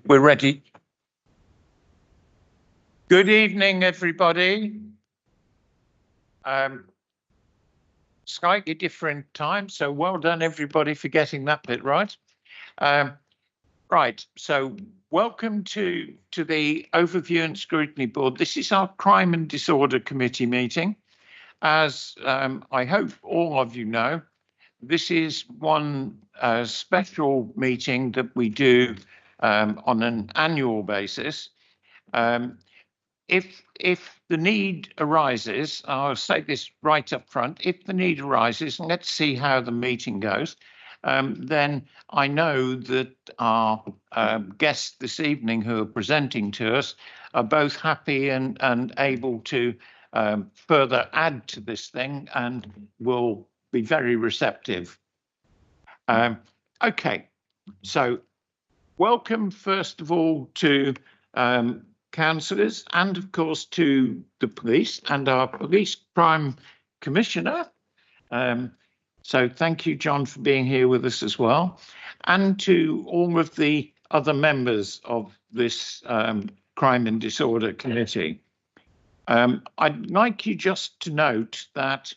We're ready. Good evening, everybody. Slightly different time, so well done, everybody, for getting that bit right. Right, so welcome to the Overview and Scrutiny Board. This is our Crime and Disorder Committee meeting. As I hope all of you know, this is one special meeting that we do on an annual basis. If the need arises, I'll say this right up front, if the need arises, and let's see how the meeting goes, then I know that our guests this evening who are presenting to us are both happy and able to further add to this thing and will be very receptive. Okay, so welcome first of all to councillors and of course to the police and our police crime commissioner. So thank you, John, for being here with us as well, and to all of the other members of this crime and disorder committee. I'd like you just to note that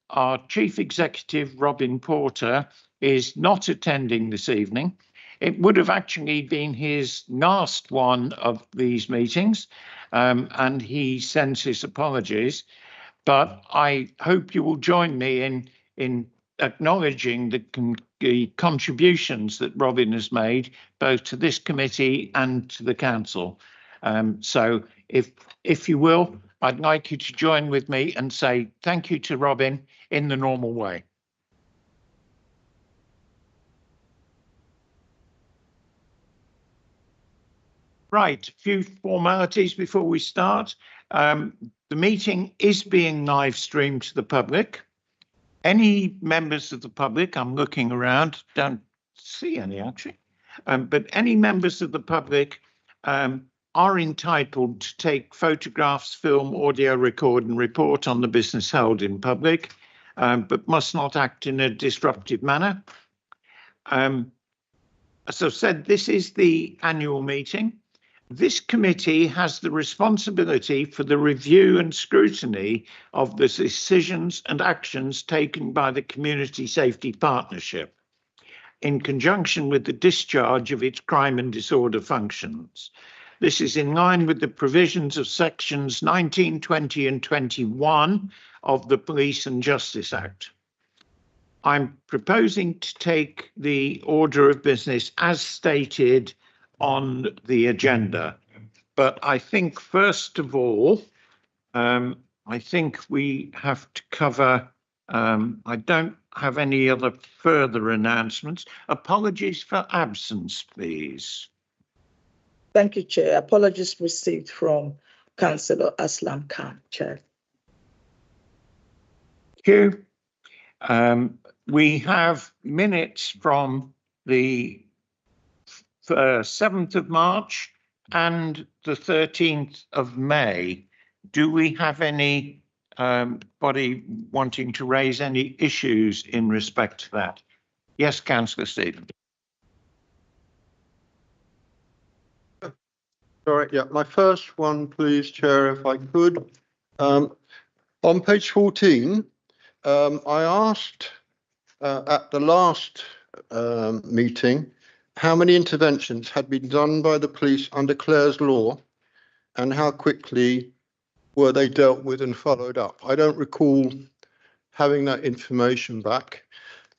our chief executive, Robin Porter, is not attending this evening. It would have actually been his last one of these meetings, and he sends his apologies. But I hope you will join me in acknowledging the contributions that Robin has made, both to this committee and to the council. So if you will, I'd like you to join with me and say thank you to Robin in the normal way. Right, a few formalities before we start. The meeting is being live streamed to the public. Any members of the public, I'm looking around, don't see any actually, but any members of the public are entitled to take photographs, film, audio record and report on the business held in public, but must not act in a disruptive manner. As I've said, this is the annual meeting. This committee has the responsibility for the review and scrutiny of the decisions and actions taken by the Community Safety Partnership in conjunction with the discharge of its crime and disorder functions. This is in line with the provisions of sections 19, 20 and 21 of the Police and Justice Act. I'm proposing to take the order of business as stated on the agenda, but I think first of all, I think we have to cover, I don't have any other further announcements. Apologies for absence, please. Thank you, Chair. Apologies received from Councillor Aslam Khan, Chair. Thank you. We have minutes from the 7th of March and the 13th of May. Do we have any body wanting to raise any issues in respect to that? Yes, Councillor Stephen. All right, yeah, my first one, please, Chair, if I could. On page 14, I asked at the last meeting how many interventions had been done by the police under Clare's law and how quickly were they dealt with and followed up. I don't recall having that information back.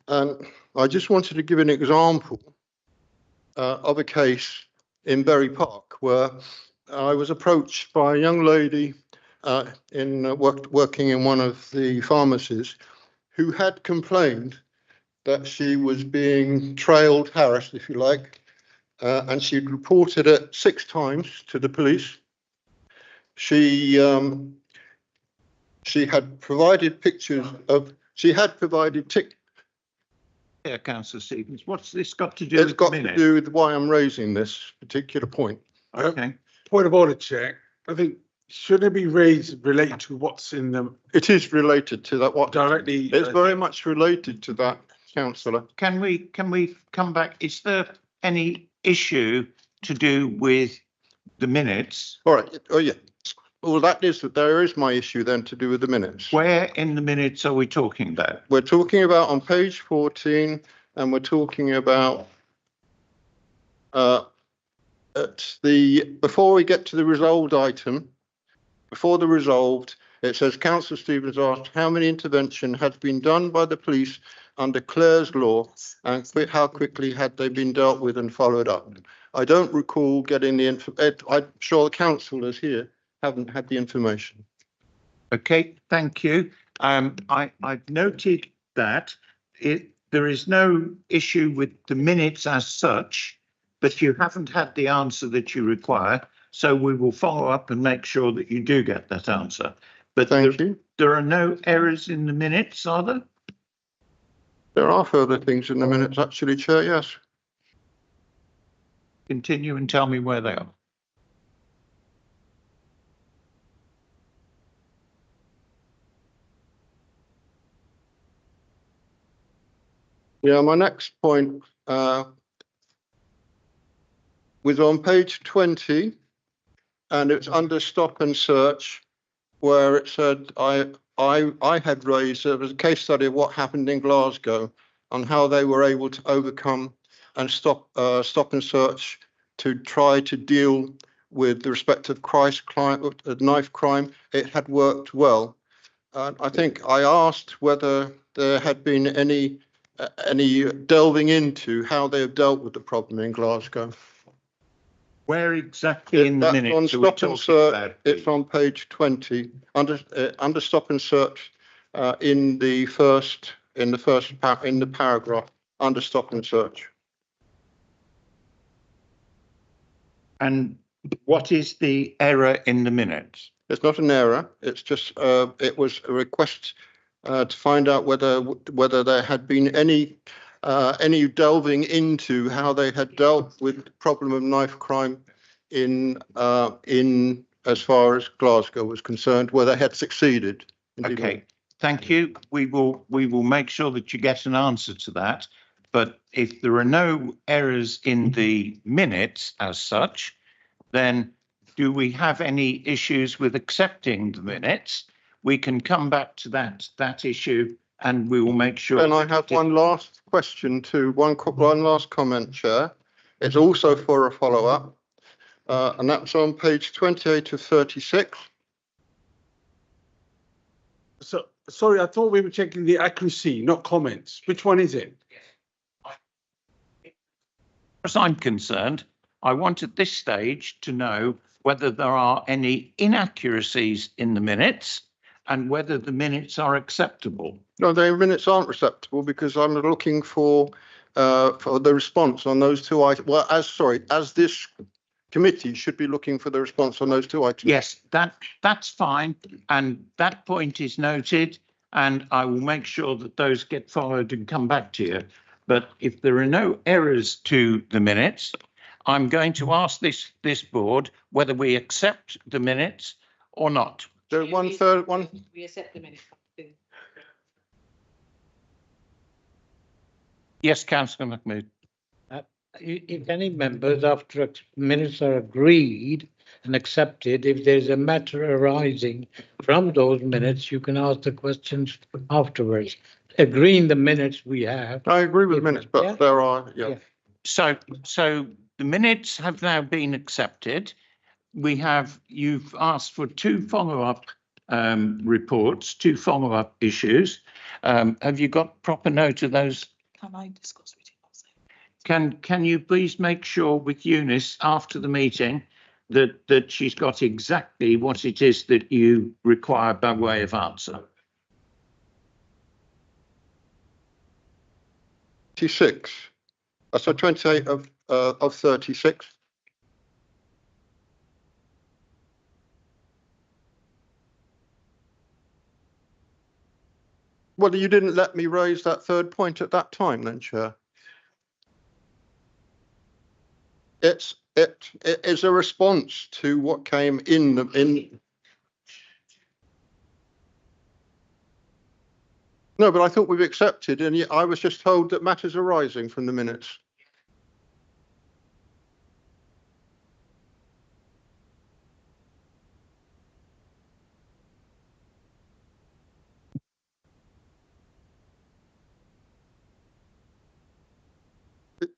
And I just wanted to give an example of a case in Bury Park where I was approached by a young lady working in one of the pharmacies who had complained that she was being trailed, harassed, if you like, and she'd reported it 6 times to the police. She had provided pictures of, Yeah, Councillor Stevens, what's this got to do with the minute? It's got to do with why I'm raising this particular point. Okay. Point of order, Chair. I think should it be raised related to what's in them? It is related to that. What Directly. It's very much related to that. councillor. Can we come back? Is there any issue to do with the minutes? All right. Oh, yeah. Well, there is my issue then to do with the minutes. Where in the minutes are we talking about? We're talking about on page 14, and we're talking about before we get to the resolved item, before the resolved, it says Councillor Stevens asked how many intervention had been done by the police under Clare's law and how quickly had they been dealt with and followed up. I don't recall getting the I'm sure the councillors here haven't had the information. Okay, thank you. I've noted that there is no issue with the minutes as such, but you haven't had the answer that you require. So we will follow up and make sure that you do get that answer. But Thank you. There are no errors in the minutes, are there? There are further things in the minutes, actually, Chair, yes. Continue and tell me where they are. Yeah, my next point was on page 20, and it's under stop and search, where it said I had raised, there was a case study of what happened in Glasgow on how they were able to overcome and stop and search to try to deal with the respective knife crime. It had worked well. I think I asked whether there had been any delving into how they have dealt with the problem in Glasgow. Where exactly in the minutes on are we stop and talking search, about? it's on page 20 under stop and search in the paragraph under stop and search. And what is the error in the minutes? It's not an error. It's just it was a request to find out whether there had been any delving into how they had dealt with the problem of knife crime in as far as Glasgow was concerned, where they had succeeded. Okay, thank you. We will make sure that you get an answer to that. But if there are no errors in the minutes as such, then do we have any issues with accepting the minutes? We can come back to that issue, and we will make sure. And I have one last question to one last comment, Chair. It's also for a follow-up, and that's on page 28 of 36. So, sorry, I thought we were checking the accuracy, not comments. Which one is it? As I'm concerned, I want at this stage to know whether there are any inaccuracies in the minutes and whether the minutes are acceptable. No, the minutes aren't acceptable because I'm looking for the response on those two items. Well, as this committee should be looking for the response on those two items. Yes, that's fine, and that point is noted, and I will make sure that those get followed and come back to you. But if there are no errors to the minutes, I'm going to ask this board whether we accept the minutes or not. There's one third one. We accept the minutes. Yes, Councillor Mahmood. If any members, after minutes are agreed and accepted, if there's a matter arising from those minutes, you can ask the questions afterwards. Agreeing the minutes we have. I agree with minutes, but Yeah. there are, yeah. So the minutes have now been accepted. You've asked for two follow-up reports, two follow-up issues. Have you got proper note of those? Can I discuss with you? Can you please make sure with Eunice after the meeting that she's got exactly what it is that you require by way of answer? 26. So 28 of 36. Well, you didn't let me raise that third point at that time, then, Chair. It is a response to what came in. No, but I thought we've accepted, and yet I was just told that matters arising from the minutes.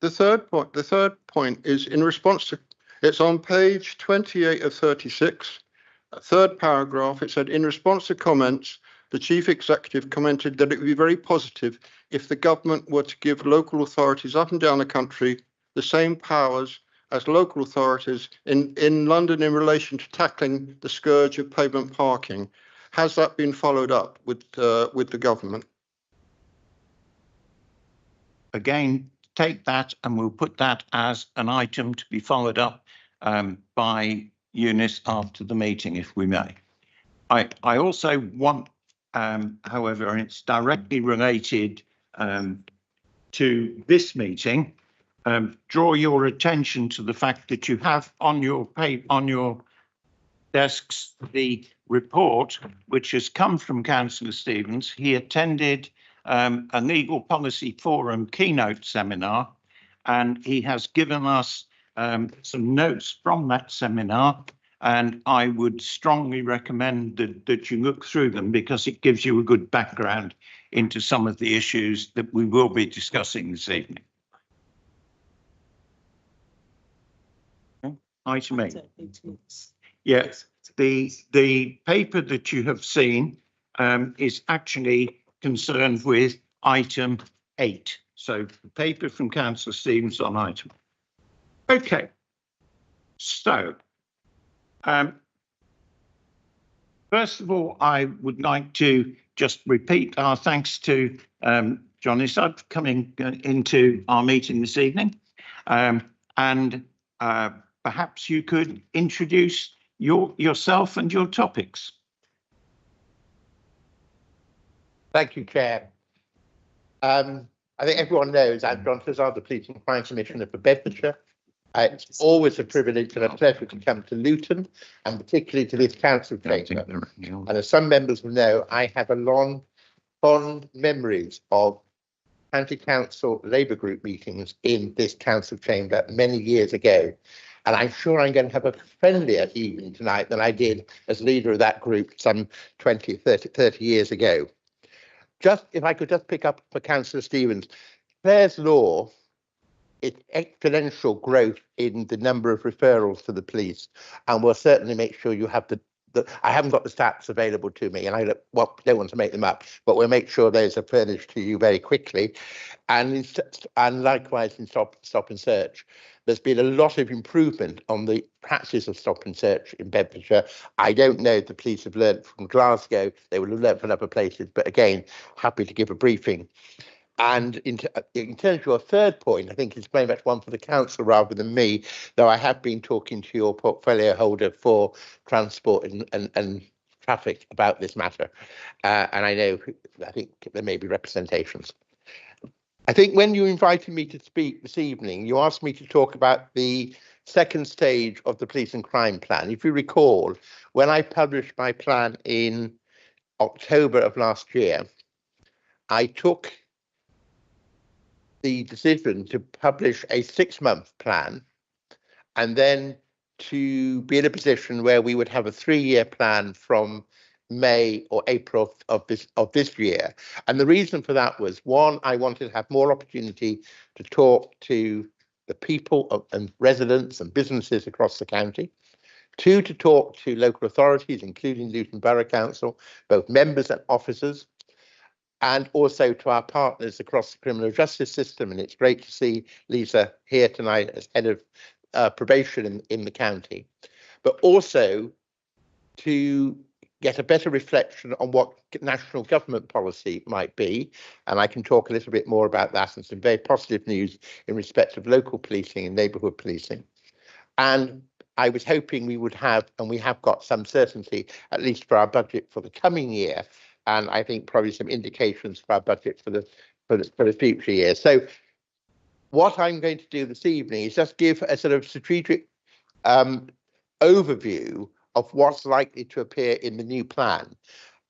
The third point is in response to, it's on page 28 of 36, third paragraph. It said, in response to comments, the chief executive commented that it would be very positive if the government were to give local authorities up and down the country the same powers as local authorities in London in relation to tackling the scourge of pavement parking. Has that been followed up with the government? Again, take that and we'll put that as an item to be followed up by Eunice after the meeting, if we may. I also want, however, and it's directly related to this meeting, draw your attention to the fact that you have on your desks the report which has come from Councillor Stevens. He attended a legal policy forum keynote seminar, and he has given us some notes from that seminar, and I would strongly recommend that you look through them because it gives you a good background into some of the issues that we will be discussing this evening. Item 8. Yes, the paper that you have seen is actually concerned with item 8. So the paper from Councillor Stevens on item. Okay. So, first of all, I would like to just repeat our thanks to John Issard for coming into our meeting this evening. And perhaps you could introduce yourself and your topics. Thank you, Chair. I think everyone knows I'm John Issard, the Police and Crime Commissioner for Bedfordshire. It's always a privilege and a pleasure to come to Luton, and particularly to this council chamber. And as some members will know, I have a long, fond memories of county council Labour group meetings in this council chamber many years ago. And I'm sure I'm going to have a friendlier evening tonight than I did as leader of that group some 20, 30 years ago. Just if I could just pick up for Councillor Stevens, Clare's Law, it's exponential growth in the number of referrals to the police, and we'll certainly make sure you have the I haven't got the stats available to me, and I don't want to make them up, but we'll make sure those are furnished to you very quickly. And likewise in stop and search, there's been a lot of improvement on the practice of stop and search in Bedfordshire. I don't know if the police have learned from Glasgow, they will have learned from other places, but again, happy to give a briefing. And in terms of your third point, I think it's very much one for the council rather than me, though I have been talking to your portfolio holder for transport and traffic about this matter. And I think there may be representations. I think when you invited me to speak this evening, you asked me to talk about the second stage of the police and crime plan. If you recall, when I published my plan in October of last year, I took the decision to publish a 6-month plan and then to be in a position where we would have a 3-year plan from May or April of this year. And the reason for that was, one, I wanted to have more opportunity to talk to the people and residents and businesses across the county. 2, to talk to local authorities, including Luton Borough Council, both members and officers, and also to our partners across the criminal justice system. And it's great to see Lisa here tonight as head of probation in the county, but also to get a better reflection on what national government policy might be. And I can talk a little bit more about that and some very positive news in respect of local policing and neighbourhood policing. And I was hoping we would have, and we have got some certainty, at least for our budget for the coming year, and I think probably some indications for our budget for the future year. So what I'm going to do this evening is just give a sort of strategic overview of what's likely to appear in the new plan.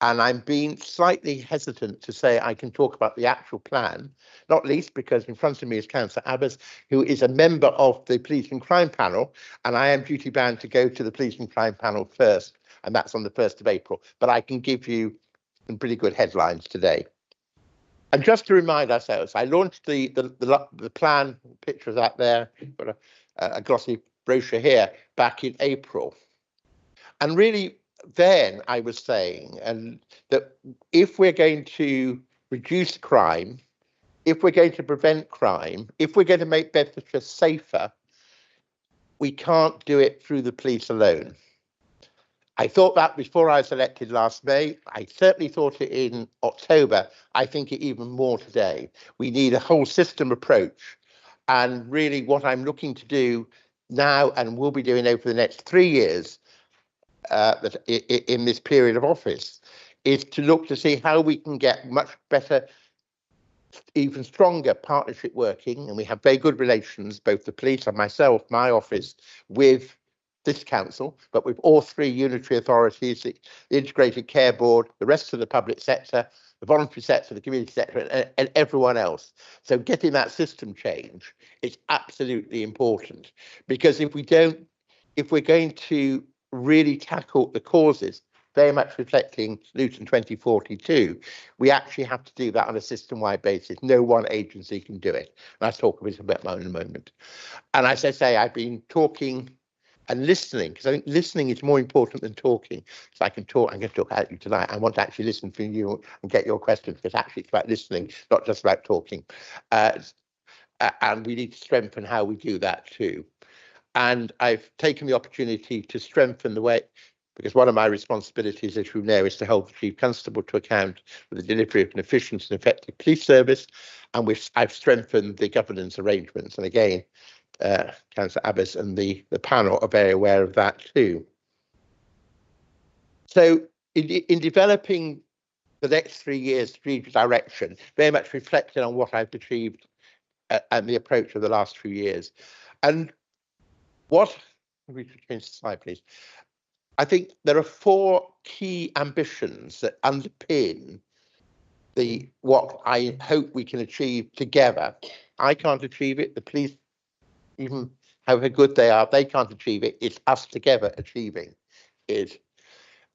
And I'm being slightly hesitant to say I can talk about the actual plan, not least because in front of me is Councillor Abbas, who is a member of the Police and Crime Panel, and I am duty bound to go to the Police and Crime Panel first, and that's on the 1st of April. But I can give you some pretty good headlines today. And just to remind ourselves, I launched the plan, pictures out there, got a glossy brochure here, back in April. And really, then I was saying that if we're going to reduce crime, if we're going to prevent crime, if we're going to make Bedfordshire safer, we can't do it through the police alone. I thought that before I was elected last May. I certainly thought it in October. I think it even more today. We need a whole system approach. And really what I'm looking to do now and will be doing over the next 3 years in this period of office is to look to see how we can get much better, even stronger partnership working. And we have very good relations, both the police and myself, my office, with this council, but with all 3 unitary authorities, the Integrated Care Board, the rest of the public sector, the voluntary sector, the community sector, and everyone else. So getting that system change is absolutely important, because if we're going to really tackle the causes, very much reflecting Luton 2042, we actually have to do that on a system-wide basis. No one agency can do it. And I'll talk a bit about that in a moment. And as I say, I've been talking and listening, because I think listening is more important than talking. So I'm going to talk at you tonight. I want to actually listen from you and get your questions, because actually it's about listening, not just about talking. And we need to strengthen how we do that too. And I've taken the opportunity to strengthen the way, because one of my responsibilities, as you know, is to hold the Chief Constable to account for the delivery of an efficient and effective police service. And I've strengthened the governance arrangements. And again, Councillor Abbas and the panel are very aware of that too. So in developing the next 3 years' strategic direction, very much reflecting on what I've achieved and the approach of the last few years. And we should change the slide, please. I think there are 4 key ambitions that underpin what I hope we can achieve together. I can't achieve it. The police, even however good they are, they can't achieve it. It's us together achieving it.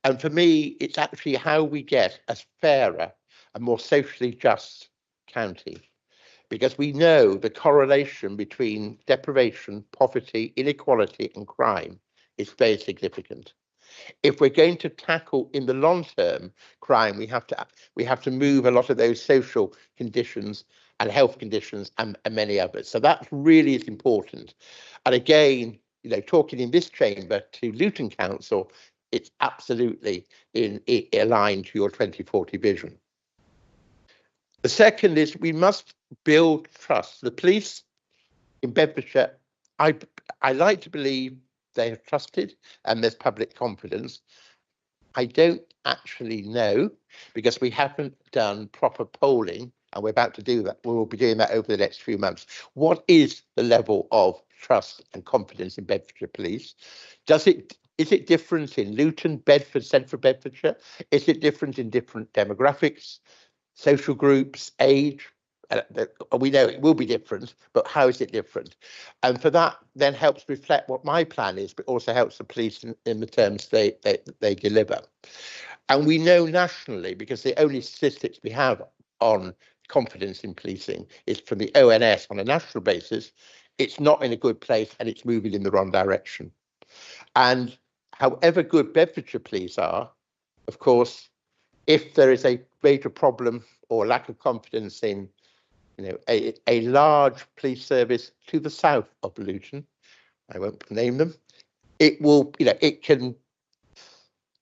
And for me, it's actually how we get a fairer and more socially just county. Because we know the correlation between deprivation, poverty, inequality and crime is very significant. If we're going to tackle in the long term crime, we have to move a lot of those social conditions and health conditions and many others. So that really is important. And again, talking in this chamber to Luton Council, it's absolutely aligned to your 2040 vision. The second is we must build trust. The police in Bedfordshire, I like to believe they are trusted and there's public confidence. I don't actually know, because we haven't done proper polling, and we're about to do that. We will be doing that over the next few months. What is the level of trust and confidence in Bedfordshire Police? Is it different in Luton, Bedford, Central Bedfordshire? Is it different in different demographics, social groups, age? We know it will be different, but how is it different? And for that then helps reflect what my plan is, but also helps the police in the terms they deliver. And we know nationally, because the only statistics we have on confidence in policing is from the ONS on a national basis, it's not in a good place and it's moving in the wrong direction. And however good Bedfordshire police are, of course, if there is a greater problem or lack of confidence in a large police service to the south of Luton, I won't name them, it will, it can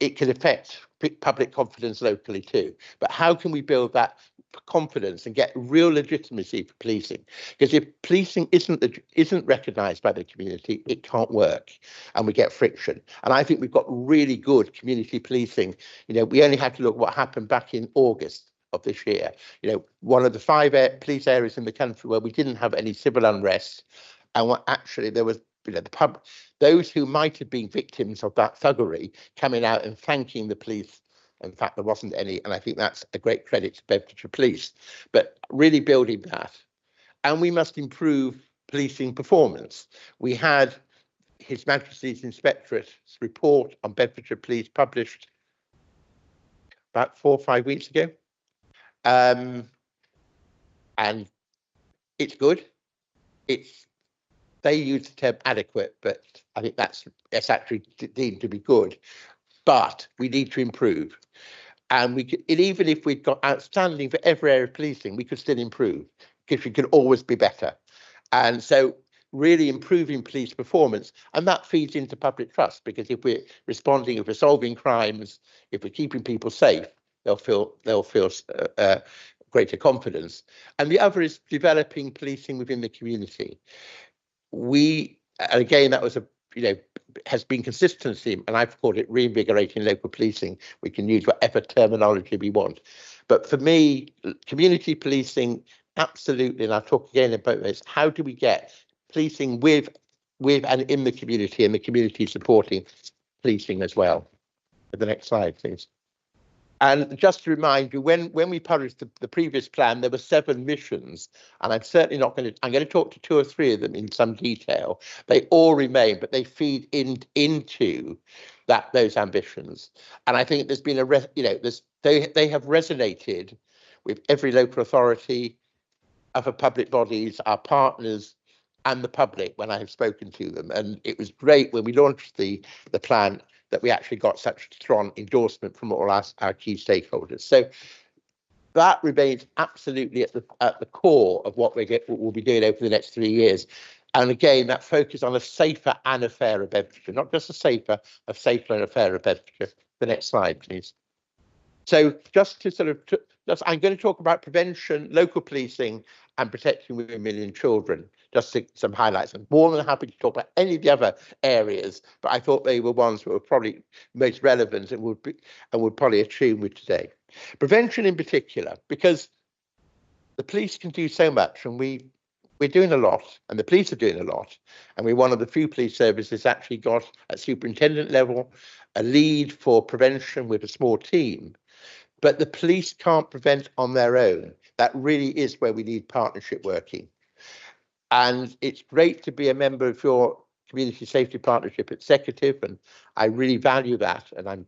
affect public confidence locally too. But how can we build that confidence and get real legitimacy for policing? Because if policing isn't recognised by the community, it can't work, and we get friction. And I think we've got really good community policing. We only have to look what happened back in August of this year. One of the 5 police areas in the country where we didn't have any civil unrest, and what actually there was, those who might have been victims of that thuggery coming out and thanking the police In fact, there wasn't any, and I think that's a great credit to Bedfordshire Police. But really building that, and we must improve policing performance. We had His Majesty's Inspectorate's report on Bedfordshire Police published about 4 or 5 weeks ago, and it's good. They use the term adequate, but I think that's actually deemed to be good. But we need to improve, and even if we've got outstanding for every area of policing, we could still improve because we can always be better. And so, really improving police performance, and that feeds into public trust, because if we're responding, if we're solving crimes, if we're keeping people safe, they'll feel greater confidence. And the other is developing policing within the community. And again, that was has been consistency, and I've called it reinvigorating local policing. We can use whatever terminology we want, but for me, community policing, absolutely. And I'll talk again about this. How do we get policing with and in the community, and the community supporting policing as well? The next slide, please. And just to remind you, when we published the previous plan, there were 7 missions, and I'm certainly not going to. I'm going to talk to 2 or 3 of them in some detail. They all remain, but they feed into those ambitions. And I think there's been they have resonated with every local authority, other public bodies, our partners, and the public when I have spoken to them. And it was great when we launched the plan that we actually got such strong endorsement from all our key stakeholders. So that remains absolutely at the core of what we'll be doing over the next 3 years. And again, that focus on a safer and a fairer Bedfordshire, not just a safer and a fairer Bedfordshire. The next slide, please. So just to I'm going to talk about prevention, local policing, and protecting women and children. Just some highlights. I'm more than happy to talk about any of the other areas, but I thought they were ones that were probably most relevant and would probably attune with today. Prevention in particular, because the police can do so much, and we're doing a lot, and the police are doing a lot, and we're one of the few police services actually got at superintendent level a lead for prevention with a small team. But the police can't prevent on their own. That really is where we need partnership working. And it's great to be a member of your Community Safety Partnership Executive, and I really value that. And I'm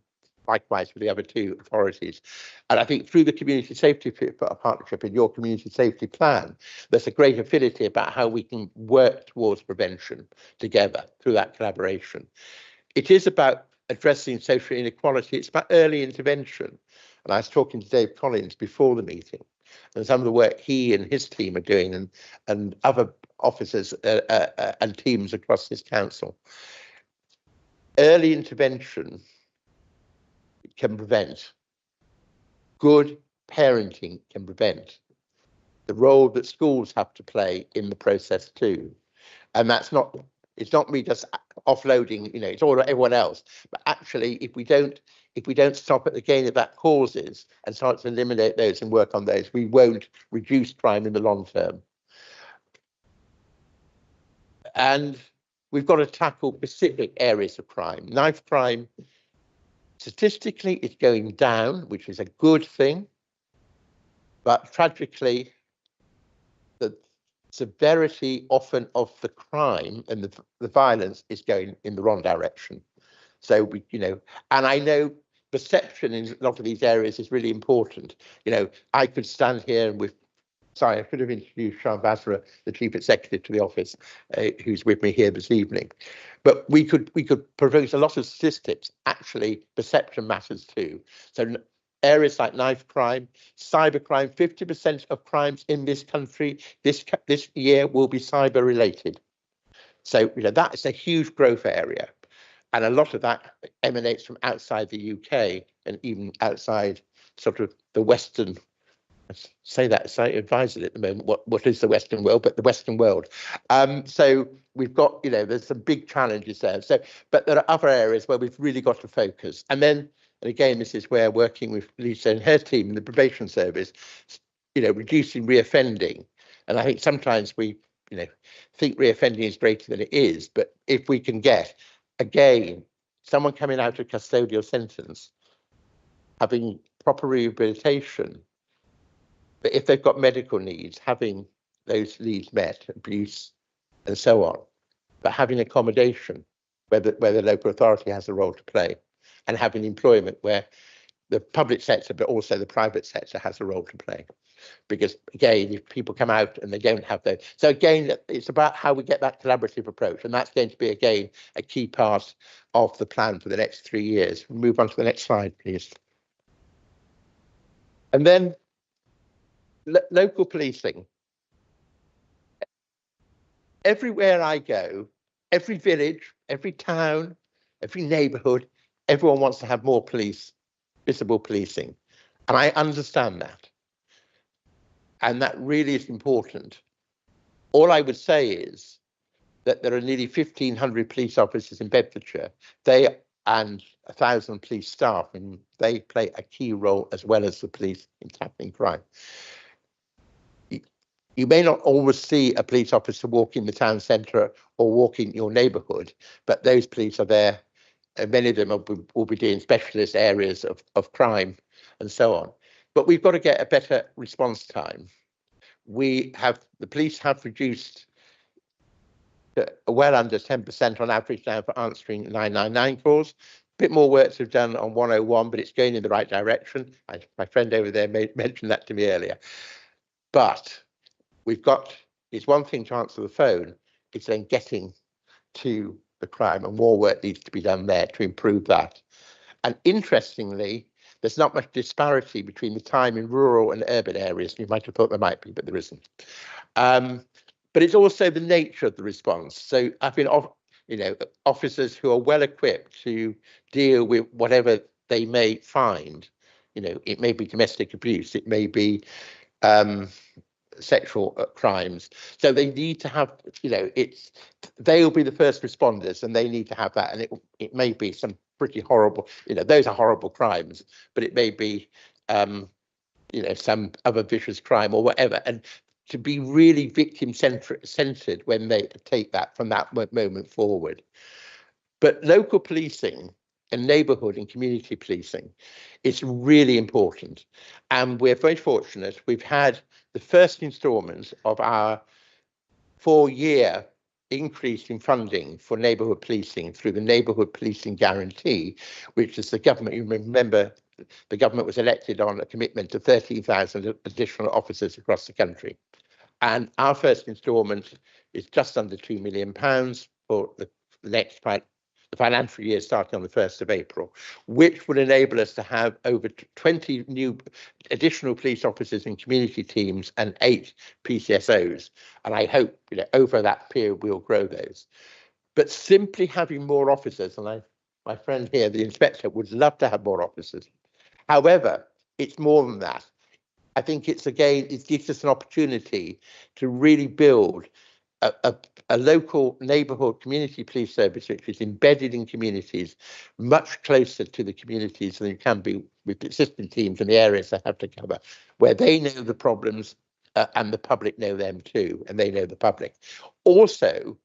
likewise with the other 2 authorities. And I think through the Community Safety Partnership in your Community Safety Plan, there's a great affinity about how we can work towards prevention together through that collaboration. It is about addressing social inequality. It's about early intervention. And I was talking to Dave Collins before the meeting, and some of the work he and his team are doing, and other officers and teams across this council. Early intervention can prevent. Good parenting can prevent. The role that schools have to play in the process too. And it's not me just offloading, it's all everyone else. But actually, if we don't stop at the gain of that causes and start to eliminate those and work on those, we won't reduce crime in the long term. And we've got to tackle specific areas of crime. Knife crime, statistically, is going down, which is a good thing. But tragically, the severity often of the crime and the violence is going in the wrong direction. So and I know perception in a lot of these areas is really important. I could stand here and I could have introduced Sean Basra, the Chief Executive to the office, who's with me here this evening. But we could propose a lot of statistics. Actually, perception matters too. So areas like knife crime, cyber crime, 50% of crimes in this country this year will be cyber related. So that is a huge growth area. And a lot of that emanates from outside the UK and even outside sort of the Western, say that as I advise it at the moment, what is the Western world, but the Western world. So we've got, there's some big challenges there. So, but there are other areas where we've really got to focus. And again, this is where working with Lisa and her team in the probation service, reducing reoffending. And I think sometimes we, think reoffending is greater than it is. But if we can get, again, someone coming out of custodial sentence having proper rehabilitation, but if they've got medical needs, having those needs met, abuse and so on, but having accommodation where the local authority has a role to play, and having employment where the public sector, but also the private sector has a role to play. Because again, if people come out and they don't have those, so again, it's about how we get that collaborative approach, and that's going to be again a key part of the plan for the next 3 years. We'll move on to the next slide, please. And then local policing. Everywhere I go, every village, every town, every neighbourhood, everyone wants to have more police, visible policing, and I understand that. And that really is important. All I would say is that there are nearly 1,500 police officers in Bedfordshire. They and 1,000 police staff, and they play a key role as well as the police in tackling crime. You may not always see a police officer walk in the town centre or walk in your neighbourhood, but those police are there. And many of them will be doing specialist areas of crime and so on. But we've got to get a better response time. The police have reduced well under 10% on average now for answering 999 calls. A bit more work to have done on 101, but it's going in the right direction. My friend over there mentioned that to me earlier. But it's one thing to answer the phone, it's then getting to the crime, and more work needs to be done there to improve that. And interestingly, there's not much disparity between the time in rural and urban areas. You might have thought there might be, but there isn't. But it's also the nature of the response. So I've been, officers who are well equipped to deal with whatever they may find. It may be domestic abuse, it may be sexual crimes. So they need to have, they'll be the first responders, and they need to have that. And it may be some pretty horrible, those are horrible crimes, but it may be, some other vicious crime or whatever. And to be really victim centered when they take that from that moment forward. But local policing and neighbourhood and community policing is really important. And we're very fortunate. We've had the first instalment of our 4-year increase in funding for neighbourhood policing through the Neighbourhood Policing Guarantee, which is the government, you remember, the government was elected on a commitment to 13,000 additional officers across the country. And our first instalment is just under £2 million for the next the financial year starting on the 1st of April, which will enable us to have over 20 new additional police officers in community teams and 8 PCSOs. And I hope over that period we'll grow those. But simply having more officers, and my friend here, the inspector, would love to have more officers. However, it's more than that. I think it gives us an opportunity to really build a local neighbourhood community police service which is embedded in communities, much closer to the communities than you can be with existing teams in the areas they have to cover, where they know the problems and the public know them too, and they know the public. Also,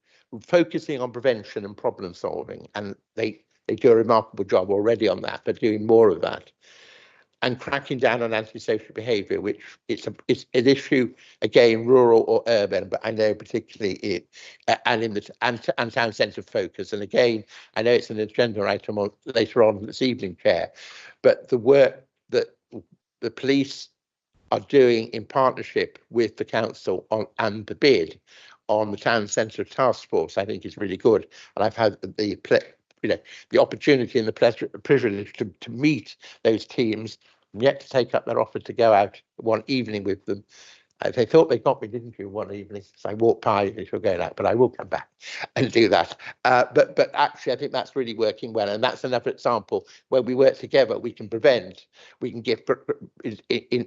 focusing on prevention and problem solving, and they do a remarkable job already on that, but doing more of that. And cracking down on antisocial behaviour, which it's an issue, again, rural or urban, but I know particularly and in the and town centre focus. And again, I know it's an agenda item later on this evening, Chair, but the work that the police are doing in partnership with the council and the bid on the town centre task force, I think is really good. And I've had the opportunity and the privilege to meet those teams. I'm yet to take up their offer to go out one evening with them. They thought they got me, didn't you, one evening? So I walked by and they were going out, but I will come back and do that. But actually, I think that's really working well. And that's another example where we work together, we can prevent, we can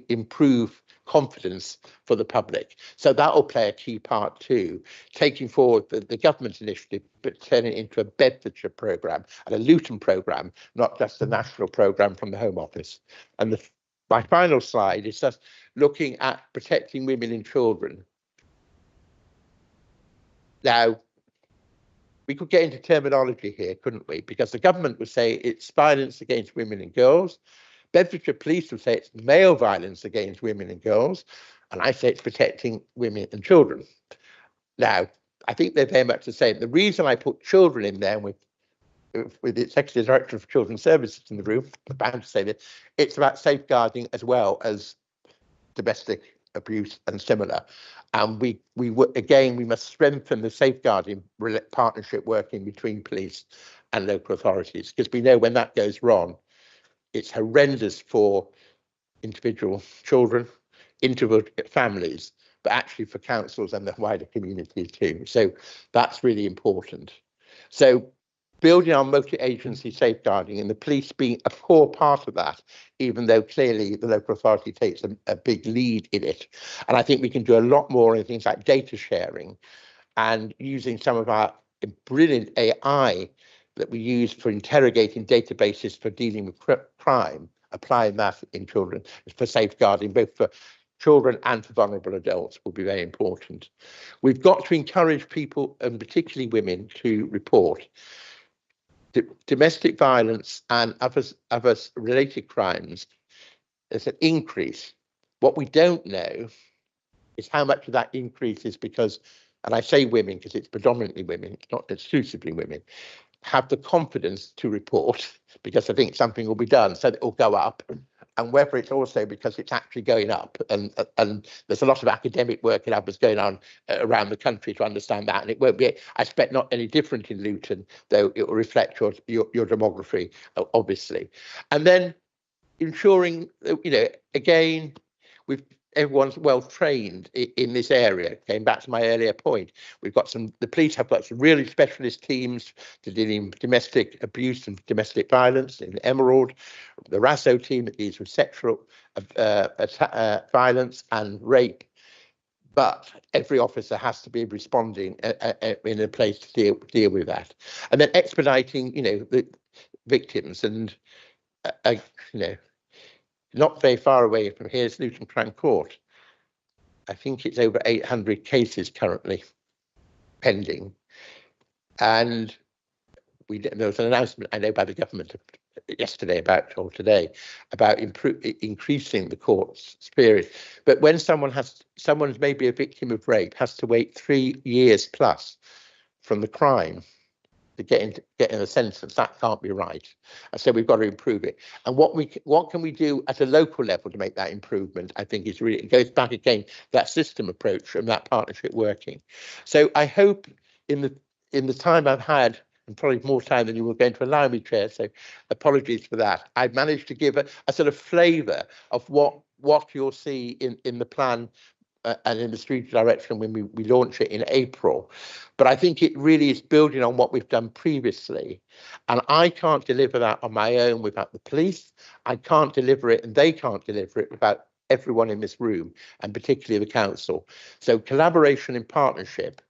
improve confidence for the public. So that will play a key part too, taking forward the government initiative, but turning it into a Bedfordshire programme and a Luton programme, not just a national programme from the Home Office. And my final slide is just looking at protecting women and children. Now, we could get into terminology here, couldn't we? Because the government would say it's violence against women and girls, Bedfordshire Police will say it's male violence against women and girls, and I say it's protecting women and children. Now, I think they're very much the same. The reason I put children in there with the Executive Director of Children's Services in the room, I'm bound to say that it's about safeguarding as well as domestic abuse and similar. And we must strengthen the safeguarding partnership working between police and local authorities, because we know when that goes wrong, it's horrendous for individual children, individual families, but actually for councils and the wider community too. So that's really important. So building on multi-agency safeguarding and the police being a core part of that, even though clearly the local authority takes a big lead in it. And I think we can do a lot more in things like data sharing and using some of our brilliant AI that we use for interrogating databases for dealing with crime, applying that in children for safeguarding, both for children and for vulnerable adults, will be very important. We've got to encourage people, and particularly women, to report. Domestic violence and other related crimes, there's an increase. What we don't know is how much of that increase is because, and I say women because it's predominantly women, it's not exclusively women, have the confidence to report, because I think something will be done, so it will go up, and whether it's also because it's actually going up, and there's a lot of academic work and others going on around the country to understand that, and it won't be, I expect, not any different in Luton, though it will reflect your demography, obviously. And then ensuring, again, everyone's well trained in this area. Came back to my earlier point. The police have got some really specialist teams to deal with domestic abuse and domestic violence in Emerald, the RASO team that deals with sexual violence and rape. But every officer has to be responding in a place to deal with that, and then expediting, the victims. And not very far away from here is Luton Crown Court. I think it's over 800 cases currently pending. And there was an announcement, I know, by the government yesterday or today about increasing the court's period. But when someone's maybe a victim of rape, has to wait 3 years plus from the crime to get in a sentence, that can't be right. And so we've got to improve it. And what can we do at a local level to make that improvement? I think is really, it goes back again, that system approach and that partnership working. So I hope in the time I've had, and probably more time than you were going to allow me, Chair, so apologies for that, I've managed to give a sort of flavour of what you'll see in the plan and in the strategic direction when we launch it in April. But I think it really is building on what we've done previously. And I can't deliver that on my own without the police. I can't deliver it, and they can't deliver it without everyone in this room, and particularly the council. So collaboration and partnership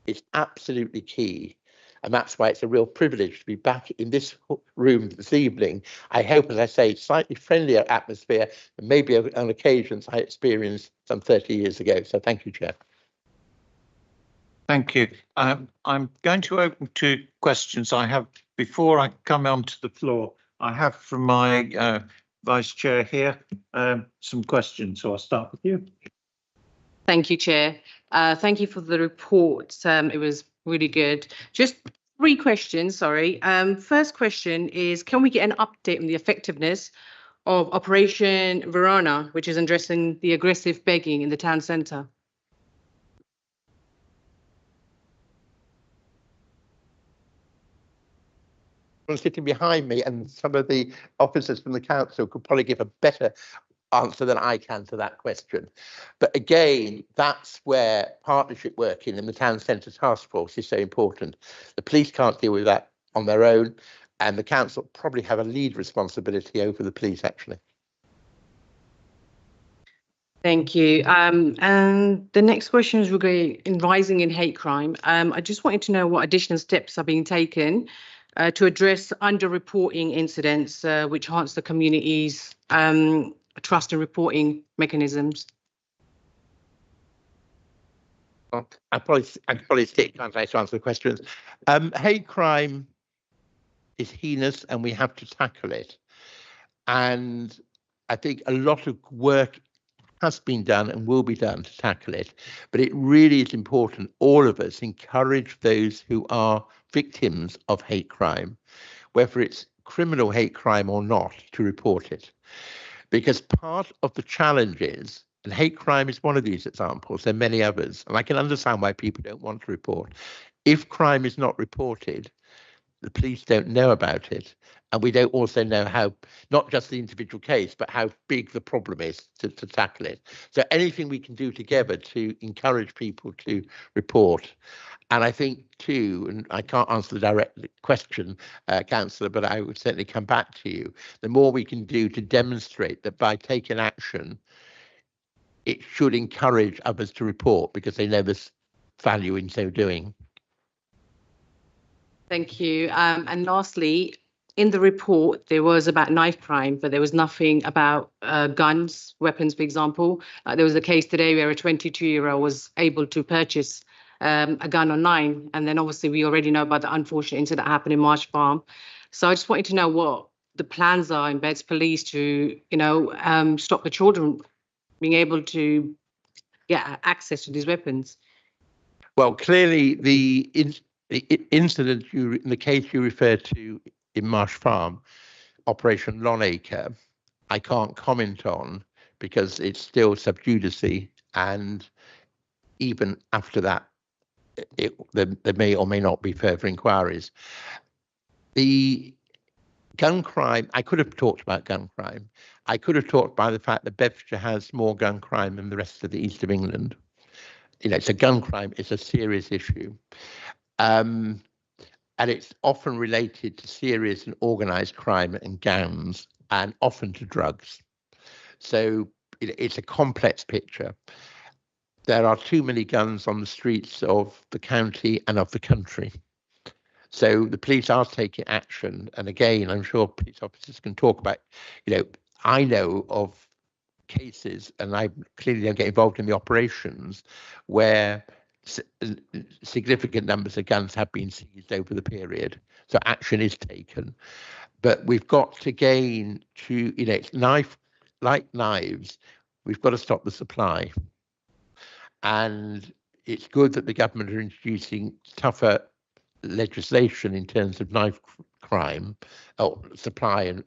is absolutely key. And that's why it's a real privilege to be back in this room this evening. I hope, as I say, slightly friendlier atmosphere than maybe on occasions I experienced some 30 years ago. So thank you, Chair. Thank you. I'm going to open to questions. I have, before I come onto the floor, I have from my Vice Chair here some questions. So I'll start with you. Thank you, Chair. Thank you for the report. It was really good. Just 3 questions, sorry. First question is, can we get an update on the effectiveness of Operation Verona, which is addressing the aggressive begging in the town centre? Sitting behind me, and some of the officers from the council could probably give a better answer than I can to that question. But again, that's where partnership working in the town centre task force is so important. The police can't deal with that on their own, and the council probably have a lead responsibility over the police, actually. Thank you. And the next question is regarding rising in hate crime. I just wanted to know what additional steps are being taken to address underreporting incidents, which harms the community's trust and reporting mechanisms. Well, I probably take time to answer the questions. Hate crime is heinous, and we have to tackle it. And I think a lot of work has been done and will be done to tackle it. But it really is important all of us encourage those who are victims of hate crime, whether it's criminal hate crime or not, to report it. Because part of the challenge is, and hate crime is one of these examples, there are many others, and I can understand why people don't want to report. If crime is not reported, the police don't know about it. And we don't also know how, not just the individual case, but how big the problem is to tackle it. So anything we can do together to encourage people to report. And I think too, and I can't answer the direct question, Councillor, but I would certainly come back to you. The more we can do to demonstrate that by taking action, it should encourage others to report because they know there's value in so doing. Thank you. And lastly, in the report, there was about knife crime, but there was nothing about guns, weapons, for example. There was a case today where a 22-year-old was able to purchase a gun online. And then obviously we already know about the unfortunate incident that happened in Marsh Farm. So I just wanted to know what the plans are in Beds Police to, stop the children being able to get access to these weapons. Well, clearly the incident in the case you referred to in Marsh Farm, Operation Longacre, I can't comment on because it's still sub judice, and even after that, there may or may not be further inquiries. The gun crime, I could have talked about gun crime. I could have talked by the fact that Bedfordshire has more gun crime than the rest of the east of England. So gun crime is a serious issue. And it's often related to serious and organised crime and gangs, and often to drugs. So it's a complex picture. There are too many guns on the streets of the county and of the country. So the police are taking action. And again, I'm sure police officers can talk about, I know of cases, and I clearly don't get involved in the operations, where significant numbers of guns have been seized over the period. So action is taken. But we've got to gain to, it's like knives, we've got to stop the supply. And it's good that the government are introducing tougher legislation in terms of knife crime, or supply and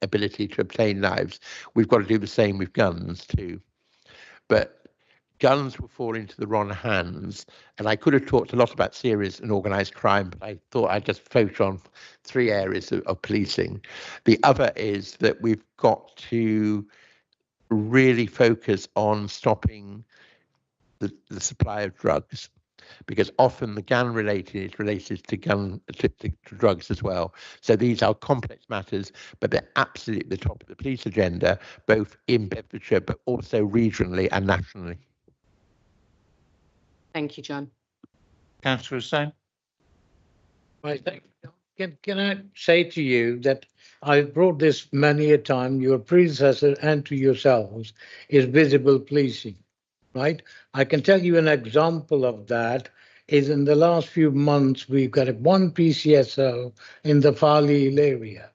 ability to obtain knives. We've got to do the same with guns too. But guns will fall into the wrong hands. And I could have talked a lot about serious and organised crime, but I thought I'd just focus on 3 areas of policing. The other is that we've got to really focus on stopping the supply of drugs, because often the gun related is related to drugs as well. So these are complex matters, but they're absolutely at the top of the police agenda, both in Bedfordshire, but also regionally and nationally. Thank you, John. Councillor Hussain. Can I say to you that I've brought this many a time, your predecessor and to yourselves, is visible policing, right? I can tell you an example of that is in the last few months, we've got one PCSO in the Farley area.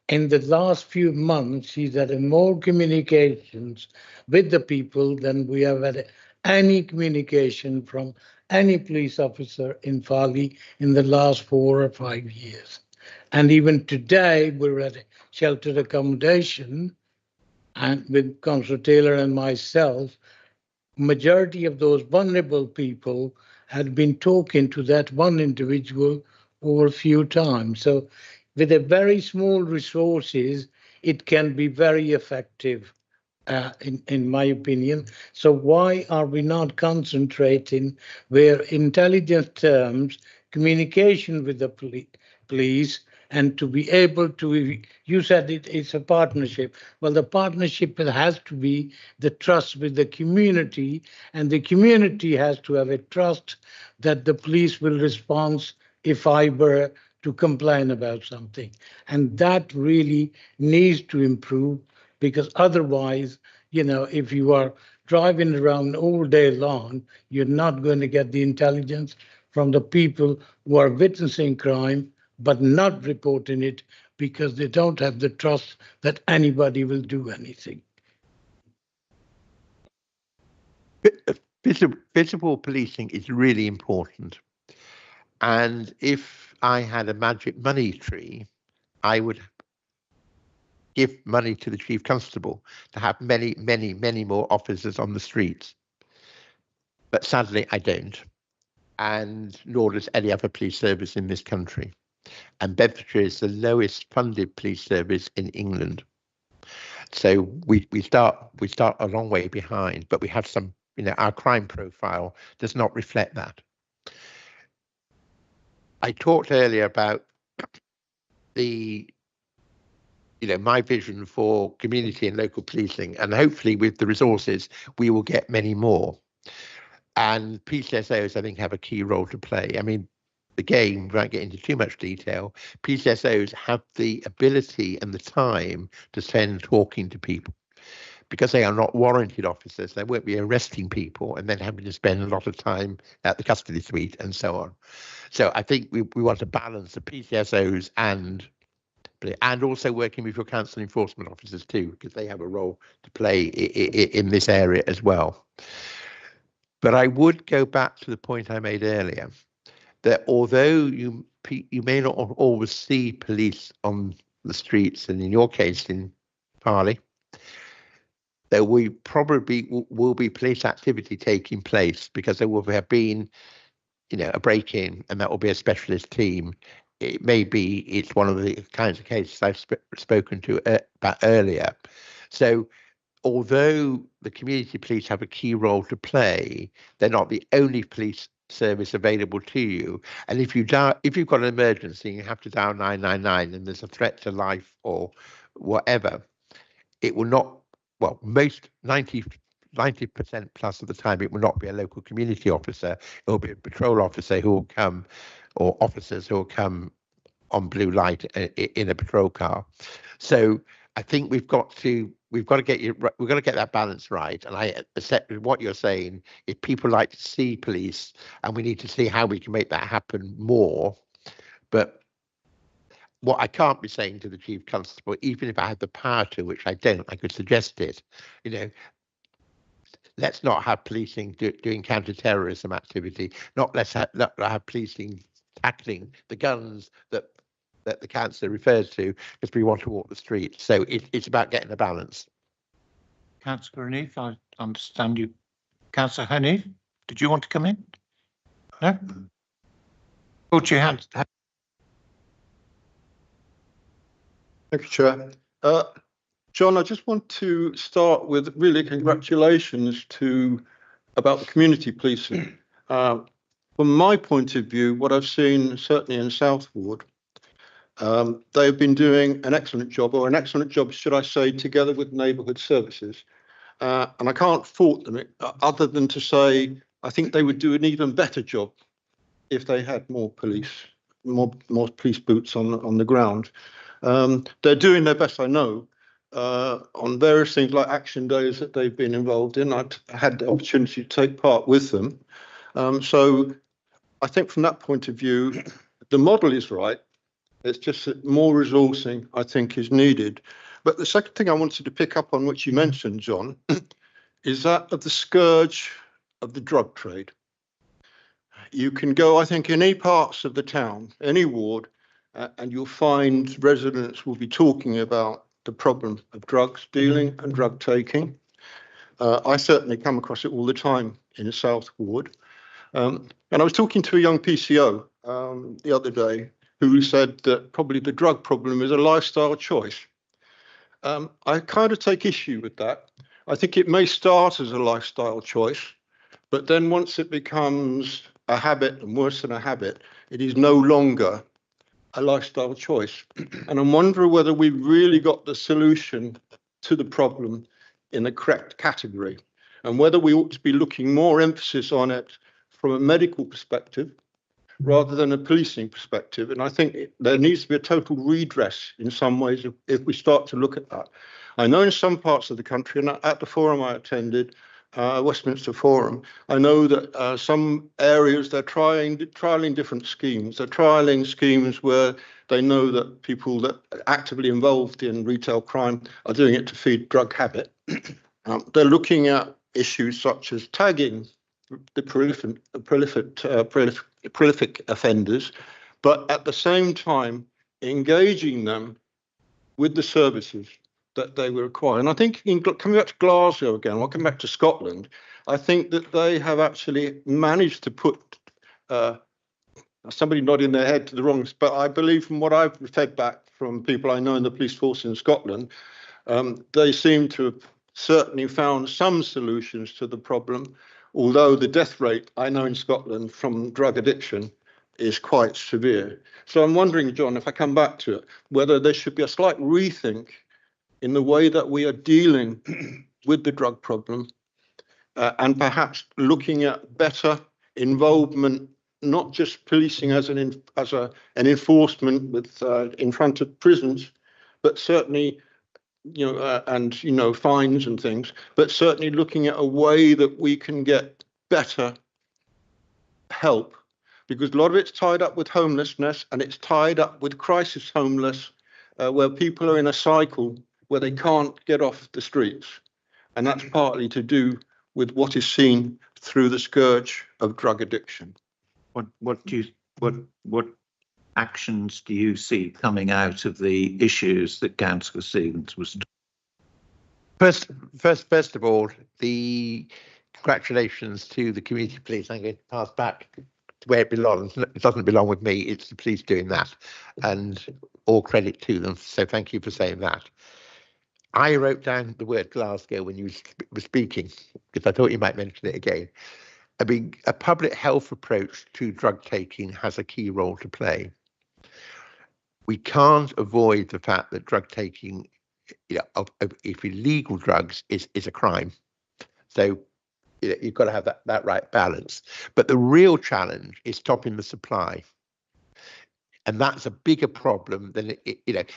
In the last few months, he's had more communications with the people than we have had any communication from any police officer in Farley in the last 4 or 5 years. And even today, we're at a sheltered accommodation, and with Councillor Taylor and myself, majority of those vulnerable people had been talking to that one individual over a few times. So with a very small resources, it can be very effective, in my opinion. So why are we not concentrating where intelligence terms, communication with the police, and to be able to, you said it's a partnership. Well, the partnership has to be the trust with the community, and the community has to have a trust that the police will respond if I were to complain about something. And that really needs to improve, because otherwise, if you are driving around all day long, you're not going to get the intelligence from the people who are witnessing crime but not reporting it because they don't have the trust that anybody will do anything. Visible policing is really important. And if I had a magic money tree, I would give money to the chief constable to have many, many, many more officers on the streets. But sadly, I don't. And nor does any other police service in this country. And Bedfordshire is the lowest funded police service in England. So we start a long way behind, but we have some, our crime profile does not reflect that. I talked earlier about my vision for community and local policing, and hopefully with the resources, we will get many more. And PCSOs, I think, have a key role to play. I mean, again, without getting into too much detail, PCSOs have the ability and the time to spend talking to people. Because they are not warranted officers, they won't be arresting people and then having to spend a lot of time at the custody suite and so on. So I think we want to balance the PCSOs and also working with your council enforcement officers too, because they have a role to play in this area as well. But I would go back to the point I made earlier, that although you may not always see police on the streets, and in your case in Farley, there will probably will be police activity taking place, because there will have been, a break-in, and that will be a specialist team. It may be it's one of the kinds of cases I've spoken to about earlier. So although the community police have a key role to play, they're not the only police service available to you. And if you've got an emergency and you have to dial 999 and there's a threat to life or whatever, it will not, well, most 90% plus of the time, it will not be a local community officer. It will be a patrol officer who will come, or officers who will come on blue light in a patrol car. So I think we've got to get that balance right. And I accept what you're saying. If people like to see police, and we need to see how we can make that happen more. But what I can't be saying to the chief constable, even if I had the power to, which I don't, I could suggest it, let's not have policing doing counter-terrorism activity. Let's have policing tackling the guns that the councillor refers to, because we want to walk the streets. So it's about getting a balance. Councillor Hanif, I understand you. Councillor Hanif, did you want to come in? No? Thought you had. Thank you, Chair. John, I just want to start with really congratulations about the community policing. From my point of view, what I've seen certainly in South Ward, they've been doing an excellent job, should I say, together with neighbourhood services. And I can't fault them other than to say I think they would do an even better job if they had more police boots on the ground. They're doing their best, I know, on various things like action days that they've been involved in. I've had the opportunity to take part with them. So I think from that point of view, the model is right. It's just that more resourcing, I think, is needed. But the second thing I wanted to pick up on, which you mentioned, John, is that of the scourge of the drug trade. You can go, I think, in any parts of the town, any ward, and you'll find residents will be talking about the problem of drugs dealing and drug taking. I certainly come across it all the time in the South Ward. And I was talking to a young PCO the other day who said that probably the drug problem is a lifestyle choice. I kind of take issue with that. I think it may start as a lifestyle choice, but then once it becomes a habit, and worse than a habit, it is no longer a lifestyle choice. And I'm wondering whether we've really got the solution to the problem in the correct category, and whether we ought to be looking more emphasis on it from a medical perspective rather than a policing perspective. And I think there needs to be a total redress in some ways if we start to look at that. I know in some parts of the country, and at the forum I attended, Westminster Forum, I know that some areas they're trialing different schemes. They're trialing schemes where they know that people that are actively involved in retail crime are doing it to feed drug habit. They're looking at issues such as tagging the prolific offenders, but at the same time engaging them with the services that they require. And I think coming back to Glasgow again, I'll come back to Scotland, I think that they have actually managed to put somebody nodding their head to the wrongs, but I believe from what I've fed back from people I know in the police force in Scotland, they seem to have certainly found some solutions to the problem, although the death rate I know in Scotland from drug addiction is quite severe. So I'm wondering, John, if I come back to it, whether there should be a slight rethink in the way that we are dealing with the drug problem, and perhaps looking at better involvement, not just policing as an enforcement with in front of prisons, but certainly, fines and things, but certainly looking at a way that we can get better help, because a lot of it's tied up with homelessness and it's tied up with crisis homeless, where people are in a cycle where they can't get off the streets. And that's partly to do with what is seen through the scourge of drug addiction. What actions do you see coming out of the issues that Councillor Stevens was? First of all, the congratulations to the community police. I'm going to pass back to where it belongs. It doesn't belong with me. It's the police doing that, and all credit to them. So thank you for saying that. I wrote down the word Glasgow when you were speaking, because I thought you might mention it again. I mean, a public health approach to drug taking has a key role to play. We can't avoid the fact that drug taking, if illegal drugs, is a crime. So you've got to have that right balance. But the real challenge is stopping the supply. And that's a bigger problem than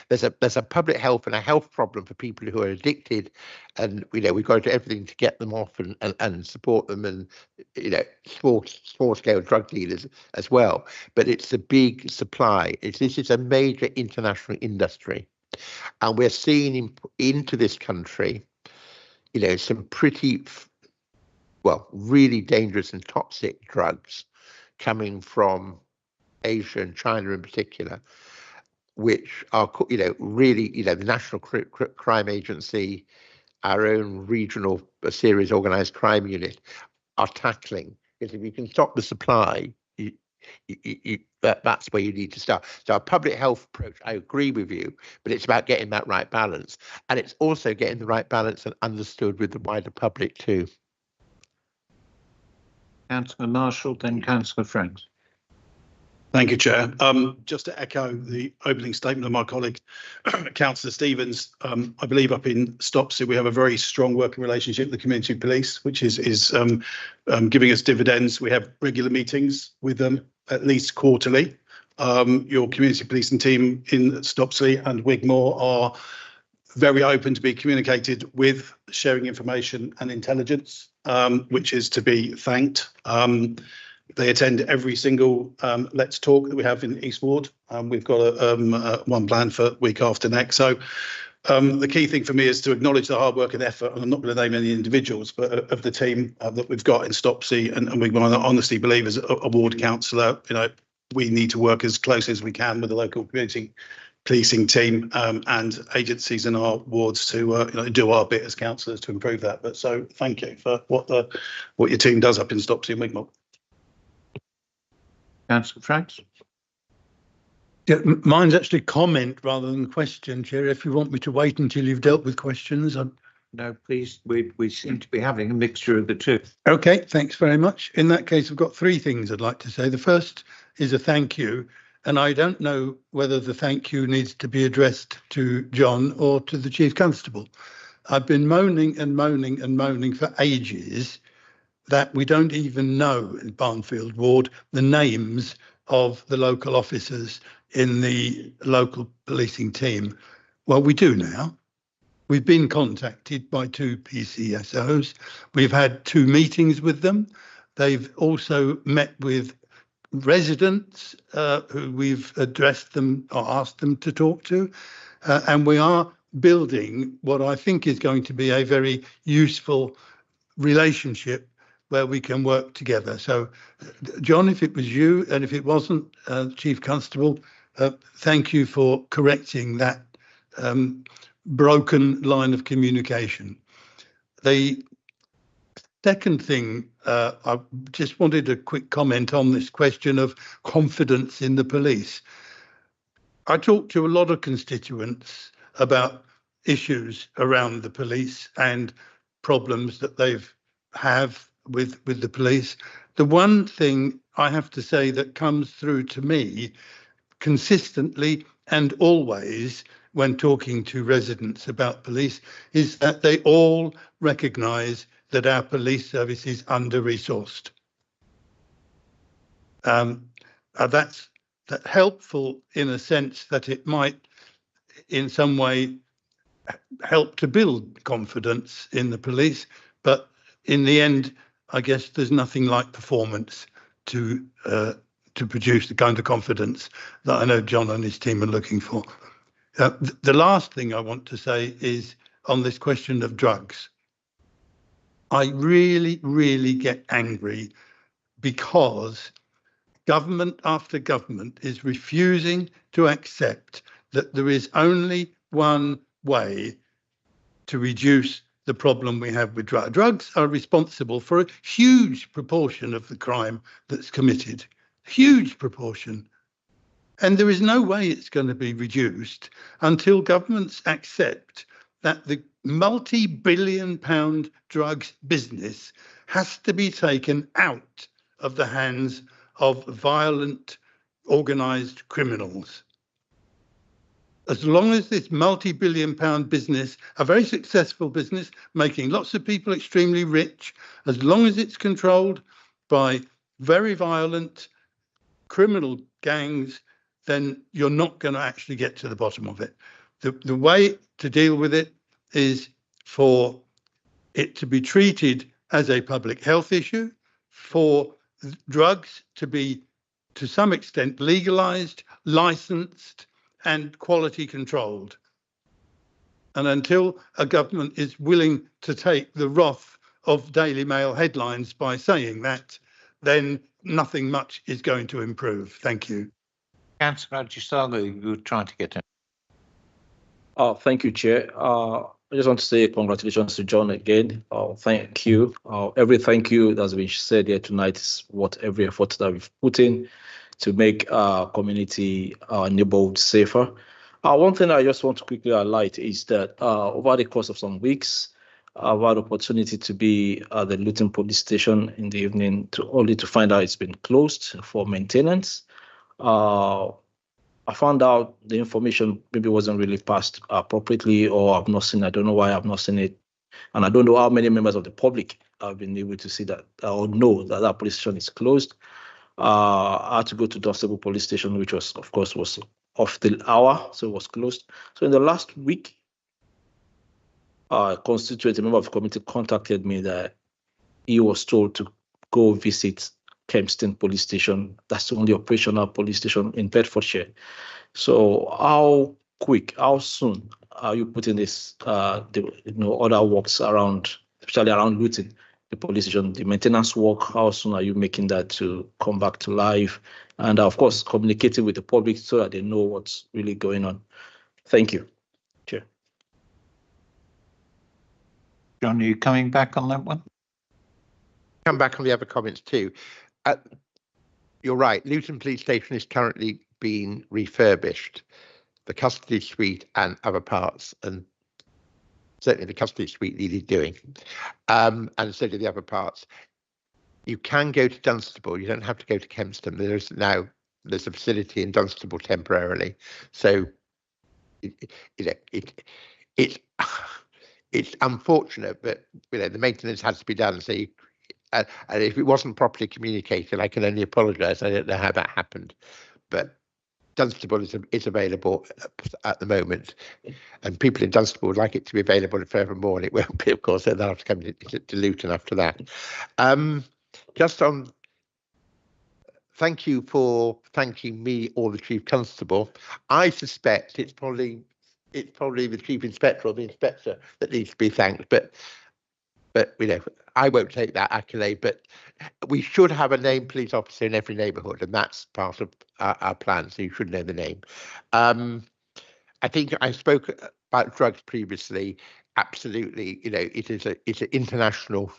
there's a public health and a health problem for people who are addicted, and we've got to do everything to get them off and support them, and small scale drug dealers as well. But it's a big supply. This is a major international industry, and we're seeing into this country, some pretty really dangerous and toxic drugs coming from Asia and China in particular, which are, really, the National Crime Agency, our own regional serious organised crime unit are tackling. Because if you can stop the supply, that's where you need to start. So our public health approach, I agree with you, but it's about getting that right balance. And it's also getting the right balance and understood with the wider public too. Councillor Marshall, then Councillor Franks. Thank you, Chair. Just to echo the opening statement of my colleague, Councillor Stevens, I believe up in Stopsy we have a very strong working relationship with the community police, which is giving us dividends. We have regular meetings with them at least quarterly. Your community policing team in Stopsy and Wigmore are very open to be communicated with, sharing information and intelligence, which is to be thanked. They attend every single Let's Talk that we have in East Ward. We've got one planned for week after next. So the key thing for me is to acknowledge the hard work and effort, and I'm not going to name any individuals, but of the team that we've got in Stopsy, and we honestly believe as a ward councillor, we need to work as closely as we can with the local community policing team and agencies in our wards to do our bit as councillors to improve that. But so thank you for what your team does up in Stopsy and Wigmore. Councillor Franks. Yeah, mine's actually comment rather than question, Chair. If you want me to wait until you've dealt with questions, No, please. We seem to be having a mixture of the two. Okay, thanks very much. In that case, I've got three things I'd like to say. The first is a thank you, and I don't know whether the thank you needs to be addressed to John or to the Chief Constable. I've been moaning and moaning and moaning for ages that we don't even know in Barnfield Ward the names of the local officers in the local policing team. Well, we do now. We've been contacted by 2 PCSOs. We've had 2 meetings with them. They've also met with residents who we've addressed them or asked them to talk to. And we are building what I think is going to be a very useful relationship where we can work together. So, John, if it was you, and if it wasn't, Chief Constable, thank you for correcting that broken line of communication. The second thing, I just wanted a quick comment on this question of confidence in the police. I talk to a lot of constituents about issues around the police and problems that they've have with the police. The one thing I have to say that comes through to me consistently and always when talking to residents about police is that they all recognise that our police service is under-resourced. That's helpful in a sense that it might in some way help to build confidence in the police, but in the end, I guess there's nothing like performance to produce the kind of confidence that I know John and his team are looking for. The last thing I want to say is on this question of drugs. I really, really get angry because government after government is refusing to accept that there is only one way to reduce the problem we have with drugs. Drugs are responsible for a huge proportion of the crime that's committed, huge proportion. And there is no way it's going to be reduced until governments accept that the multi-billion-pound drugs business has to be taken out of the hands of violent, organised criminals. As long as this multi-billion-pound business, a very successful business, making lots of people extremely rich, as long as it's controlled by very violent criminal gangs, then you're not going to actually get to the bottom of it. The way to deal with it is for it to be treated as a public health issue, for drugs to be to some extent legalized, licensed, and quality controlled. And until a government is willing to take the wrath of Daily Mail headlines by saying that, then nothing much is going to improve. Thank you. Councillor Gisago, you were trying to get in. Thank you, Chair. I just want to say congratulations to John again. Thank you. Every thank you that's been said here tonight is what every effort that we've put in to make our community, our neighborhood safer. One thing I just want to quickly highlight is that over the course of some weeks, I've had opportunity to be at the Luton police station in the evening only to find out it's been closed for maintenance. I found out the information maybe wasn't really passed appropriately, or I've not seen it. I don't know why I've not seen it. And I don't know how many members of the public have been able to see that or know that that police station is closed. I had to go to Dunstable police station, which was, of course, was off the hour, so it was closed. So in the last week, a constituent, a member of the committee contacted me that he was told to go visit Kempston police station. That's the only operational police station in Bedfordshire. So how quick, how soon are you putting this, other works around, especially around Luton, the police station, the maintenance work? How soon are you making that to come back to life? And of course, communicating with the public so that they know what's really going on. Thank you, Chair. John, are you coming back on that one? Come back on the other comments too. You're right, Luton Police Station is currently being refurbished, the custody suite and other parts, and certainly the custody suite needed doing, and so do the other parts. You can go to Dunstable, you don't have to go to Kempston. There's a facility in Dunstable temporarily, so it's unfortunate, but the maintenance has to be done. So and if it wasn't properly communicated, I can only apologise. I don't know how that happened, but Dunstable is available at the moment, and people in Dunstable would like it to be available forevermore, and it won't be, of course, so they'll have to come to Luton after that. Just on, thank you for thanking me or the Chief Constable. I suspect it's probably the Chief Inspector or the Inspector that needs to be thanked, but you know, I won't take that accolade, but we should have a named police officer in every neighbourhood, and that's part of our plan, so you should know the name. I think I spoke about drugs previously. Absolutely, you know, it's an international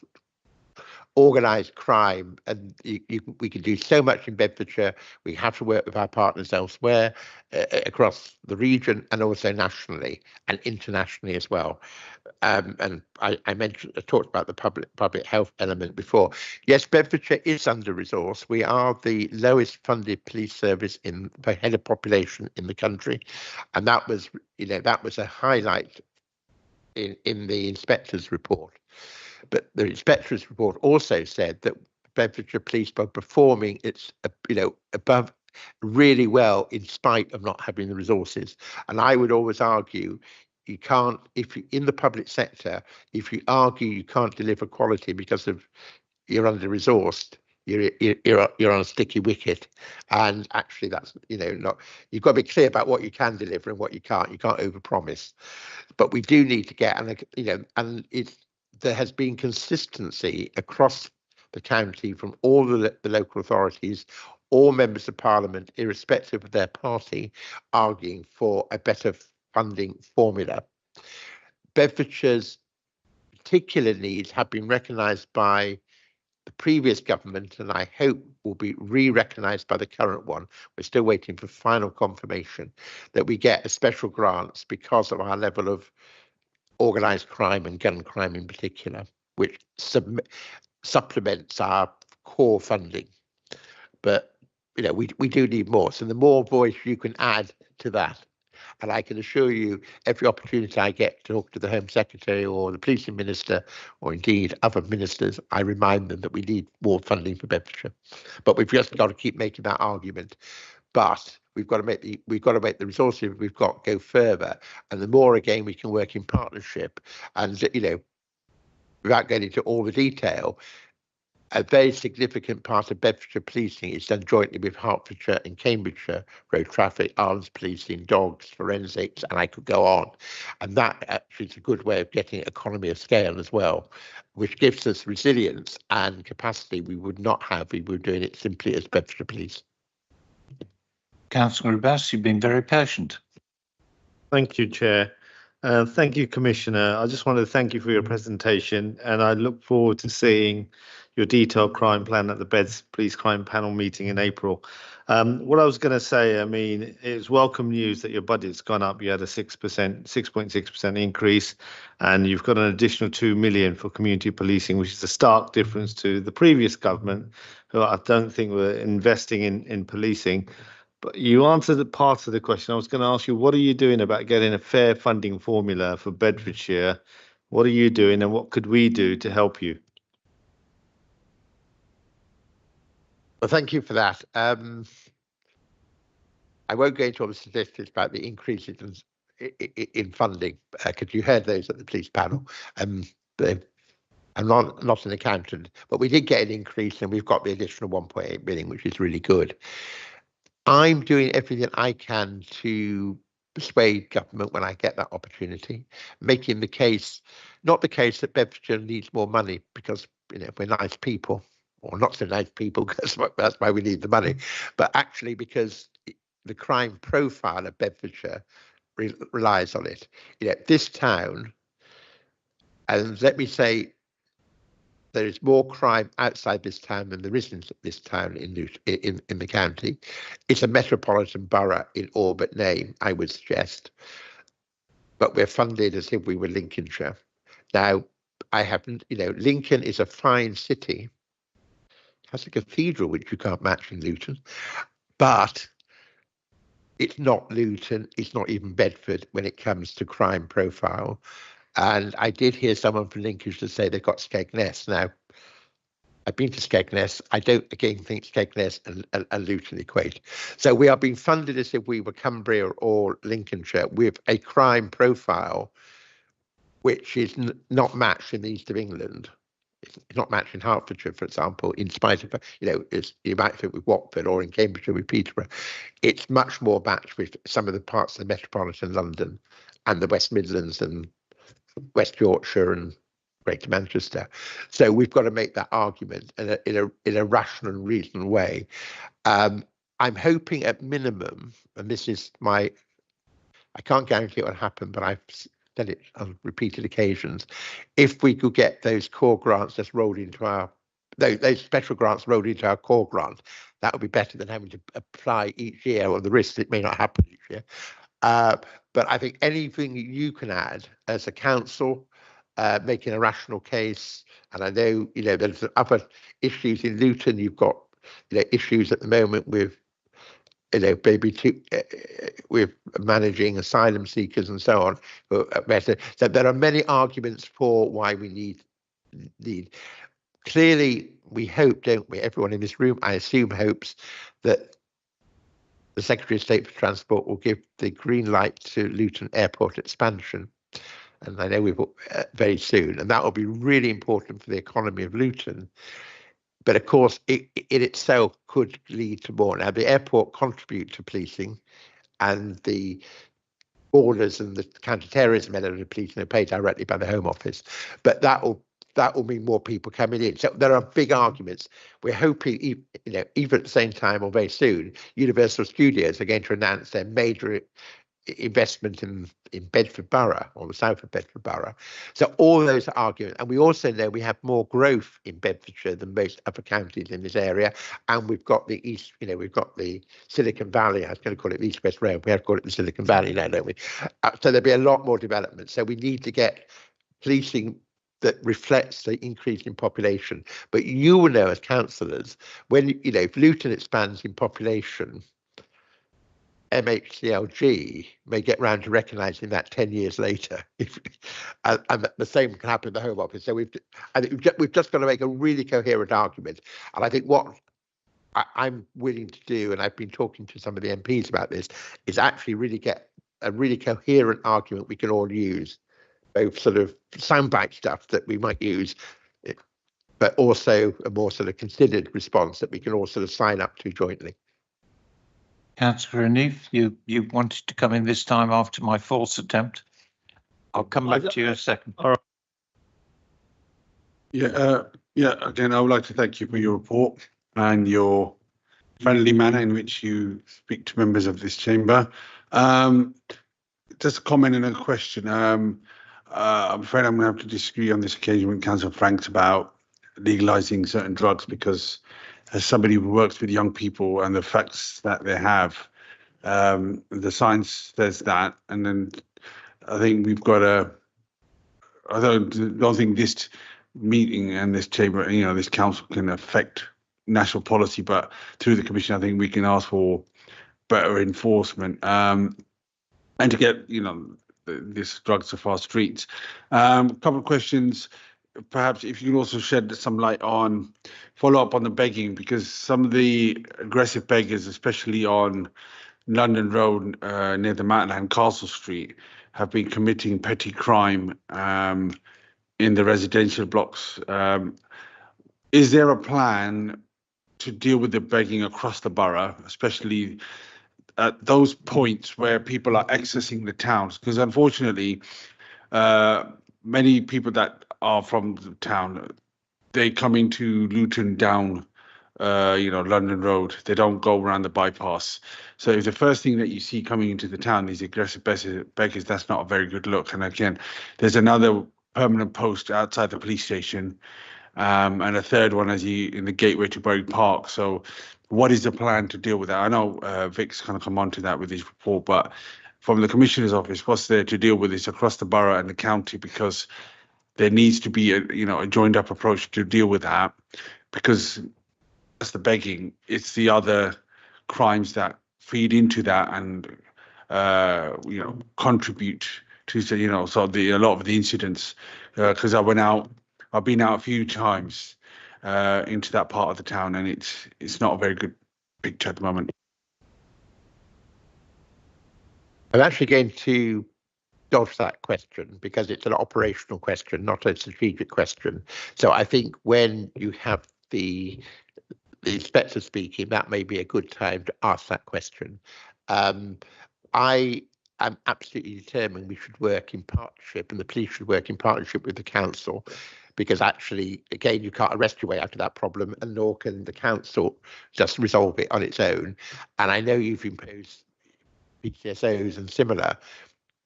organised crime, and we can do so much in Bedfordshire. We have to work with our partners elsewhere across the region, and also nationally and internationally as well. And I talked about the public health element before. Yes, Bedfordshire is under resourced. We are the lowest funded police service per head of population in the country, and that was, you know, that was a highlight in the inspector's report. But the inspector's report also said that Bedfordshire Police were performing above really well in spite of not having the resources. And I would always argue you can't, if you, in the public sector, if you argue you can't deliver quality because of you're under resourced, you're on a sticky wicket. And actually that's, you know, not, you've got to be clear about what you can deliver and what you can't. You can't overpromise. But we do need to get, and you know, and there has been consistency across the county from all the local authorities, all members of parliament, irrespective of their party, arguing for a better funding formula. Bedfordshire's particular needs have been recognised by the previous government, and I hope will be re-recognised by the current one. We're still waiting for final confirmation that we get a special grants because of our level of organised crime and gun crime in particular, which supplements our core funding. But you know, we do need more. So the more voice you can add to that, and I can assure you, every opportunity I get to talk to the Home Secretary or the Policing Minister, or indeed other ministers, I remind them that we need more funding for Bedfordshire. But we've just got to keep making that argument. But we've got to make the resources we've got go further, and the more again we can work in partnership. And you know, without getting into all the detail, a very significant part of Bedfordshire policing is done jointly with Hertfordshire and Cambridgeshire, road traffic, arms policing, dogs, forensics, and I could go on. And that actually is a good way of getting economy of scale as well, which gives us resilience and capacity we would not have if we were doing it simply as Bedfordshire Police. Councillor Abbas, you've been very patient. Thank you, Chair. Thank you, Commissioner. I just wanted to thank you for your presentation, and I look forward to seeing your detailed crime plan at the Beds Police Crime Panel meeting in April. What I was going to say, I mean, it's welcome news that your budget's gone up. You had a 6.6% increase, and you've got an additional 2 million for community policing, which is a stark difference to the previous government, who I don't think were investing in policing. But you answered part of the question. I was going to ask you, what are you doing about getting a fair funding formula for Bedfordshire? What are you doing, and what could we do to help you? Well, thank you for that. I won't go into all the statistics about the increases in funding, because you heard those at the police panel. I'm not an accountant, but we did get an increase, and we've got the additional 1.8 million, which is really good. I'm doing everything I can to persuade government when I get that opportunity, making the case, not the case that Bedfordshire needs more money because, you know, we're nice people, or not so nice people, because that's why we need the money, but actually because the crime profile of Bedfordshire relies on it. You know, this town, and let me say, there is more crime outside this town than there is in this town in the county. It's a metropolitan borough in all but name, I would suggest. But we're funded as if we were Lincolnshire. Now, I haven't, you know, Lincoln is a fine city. It has a cathedral, which you can't match in Luton. But it's not Luton, it's not even Bedford when it comes to crime profile. And I did hear someone from Lincolnshire say they've got Skegness. Now, I've been to Skegness. I don't again think Skegness and Luton equate. So we are being funded as if we were Cumbria or Lincolnshire with a crime profile which is not matched in the east of England. It's not matched in Hertfordshire, for example, in spite of, you might think with Watford or in Cambridgeshire with Peterborough. It's much more matched with some of the parts of the metropolitan London and the West Midlands and West Yorkshire and Greater Manchester. So we've got to make that argument in a rational and reasonable way. I'm hoping at minimum, and this is I can't guarantee it will happen, but I've said it on repeated occasions, if we could get those core grants just rolled into those special grants rolled into our core grant, that would be better than having to apply each year, or the risk it may not happen each year. But I think anything you can add as a council, making a rational case, and I know, there's other issues in Luton. You've got, issues at the moment with, with managing asylum seekers and so on. So there are many arguments for why we need. Clearly, we hope, don't we? Everyone in this room, I assume, hopes that the Secretary of State for Transport will give the green light to Luton Airport expansion. And I know we will very soon, and that will be really important for the economy of Luton. But of course, it itself could lead to more. Now, the airport contribute to policing, and the borders and the counter-terrorism element of policing are paid directly by the Home Office. But that will mean more people coming in. So there are big arguments. We're hoping, even at the same time or very soon, Universal Studios are going to announce their major investment in Bedford Borough, or the south of Bedford Borough. So all those are arguments. And we also know we have more growth in Bedfordshire than most other counties in this area. And we've got the east, we've got the Silicon Valley. I was going to call it the East West Rail. We have to call it the Silicon Valley now, don't we? So there'll be a lot more development. So we need to get policing that reflects the increase in population. But you will know as councillors, when, if Luton expands in population, MHCLG may get round to recognising that 10 years later, and the same can happen in the Home Office. So we've just got to make a really coherent argument. And I think what I'm willing to do, and I've been talking to some of the MPs about this, is actually really get a really coherent argument we can all use, both sort of soundbite stuff that we might use, but also a more sort of considered response that we can all sort of sign up to jointly. Councillor Anif, you wanted to come in this time after my false attempt. I'll come back to you in a second. All right. Yeah. Again, I would like to thank you for your report and your friendly manner in which you speak to members of this chamber. Just a comment and a question. I'm afraid I'm going to have to disagree on this occasion with Councillor Franks about legalising certain drugs, because as somebody who works with young people and the facts that they have, the science says that, and then I think we've got I don't think this meeting and this chamber, this council can affect national policy, but through the commission, I think we can ask for better enforcement and to get, this drugs off our streets. A couple of questions. Perhaps if you can also shed some light on follow up on the begging, because some of the aggressive beggars, especially on London Road near the Mountain and Castle Street, have been committing petty crime in the residential blocks. Is there a plan to deal with the begging across the borough, especially at those points where people are accessing the towns? Because unfortunately, many people that are from the town, they come into Luton down, London Road. They don't go around the bypass. So if the first thing that you see coming into the town, these aggressive beggars, that's not a very good look. And again, there's another permanent post outside the police station, and a third one in the gateway to Bury Park. So what is the plan to deal with that? I know Vic's going to come on to that with his report, but from the Commissioner's office, what's there to deal with this across the borough and the county? Because there needs to be a joined up approach to deal with that, because that's the begging. It's the other crimes that feed into that and contribute to so a lot of the incidents. Because I've been out a few times, into that part of the town, and it's not a very good picture at the moment. I'm actually going to dodge that question because it's an operational question, not a strategic question. So I think when you have the inspector speaking, that may be a good time to ask that question. I am absolutely determined we should work in partnership, and the police should work in partnership with the council, because actually, again, you can't arrest your way out of that problem, and nor can the council just resolve it on its own. And I know you've imposed PCSOs and similar,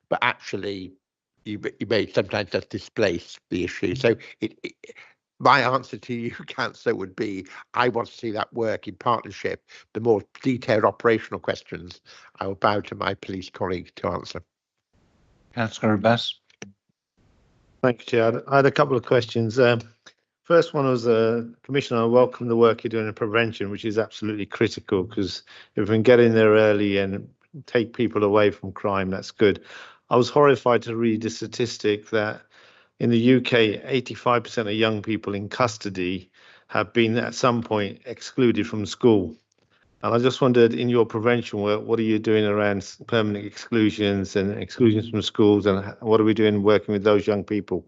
but actually you may sometimes just displace the issue. So my answer to you, Councillor, would be I want to see that work in partnership. The more detailed operational questions, I will bow to my police colleague to answer. Councillor Abbas. Thank you, Chair. I had a couple of questions. First one was, Commissioner, I welcome the work you're doing in prevention, which is absolutely critical, because if we can get in there early and take people away from crime, that's good. I was horrified to read the statistic that in the UK, 85% of young people in custody have been at some point excluded from school. And I just wondered, in your prevention work, what are you doing around permanent exclusions and exclusions from schools, and what are we doing working with those young people?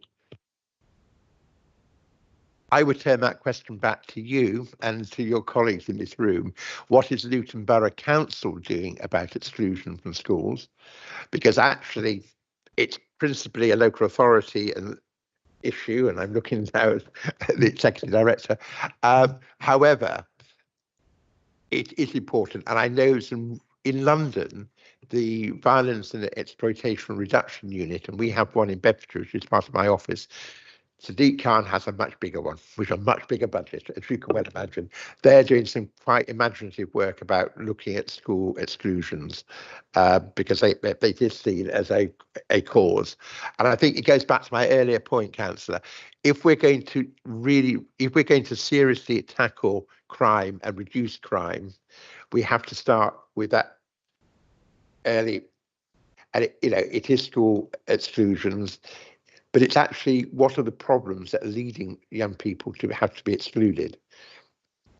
I would turn that question back to you and to your colleagues in this room. What is Luton Borough Council doing about exclusion from schools? Because actually, it's principally a local authority and issue, and I'm looking now at the Executive Director. However, it is important, and I know in London, the Violence and Exploitation Reduction Unit, and we have one in Bedfordshire, which is part of my office. Sadiq Khan has a much bigger one, with a much bigger budget, as you can well imagine. They're doing some quite imaginative work about looking at school exclusions, because they did see it as a cause. And I think it goes back to my earlier point, Councillor. If we're going to seriously tackle crime and reduce crime, we have to start with that early. And it is school exclusions. But it's actually what are the problems that are leading young people to have to be excluded?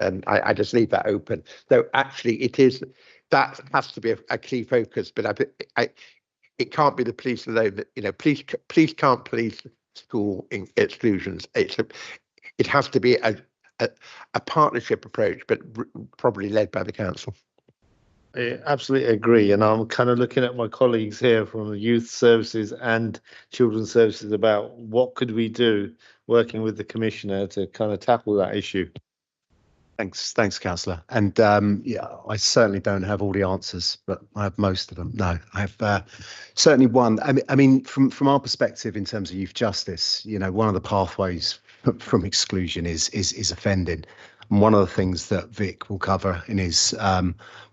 And I just leave that open. So actually, that has to be a key focus. But it can't be the police alone. Police can't police school exclusions. It has to be a partnership approach, but probably led by the council. I absolutely agree, and I'm kind of looking at my colleagues here from the youth services and children's services about what could we do working with the Commissioner to kind of tackle that issue. Thanks, Councillor. And yeah, I certainly don't have all the answers, but I have most of them. No, I have certainly one. I mean, from our perspective in terms of youth justice, one of the pathways from exclusion is offending. And one of the things that Vic will cover in his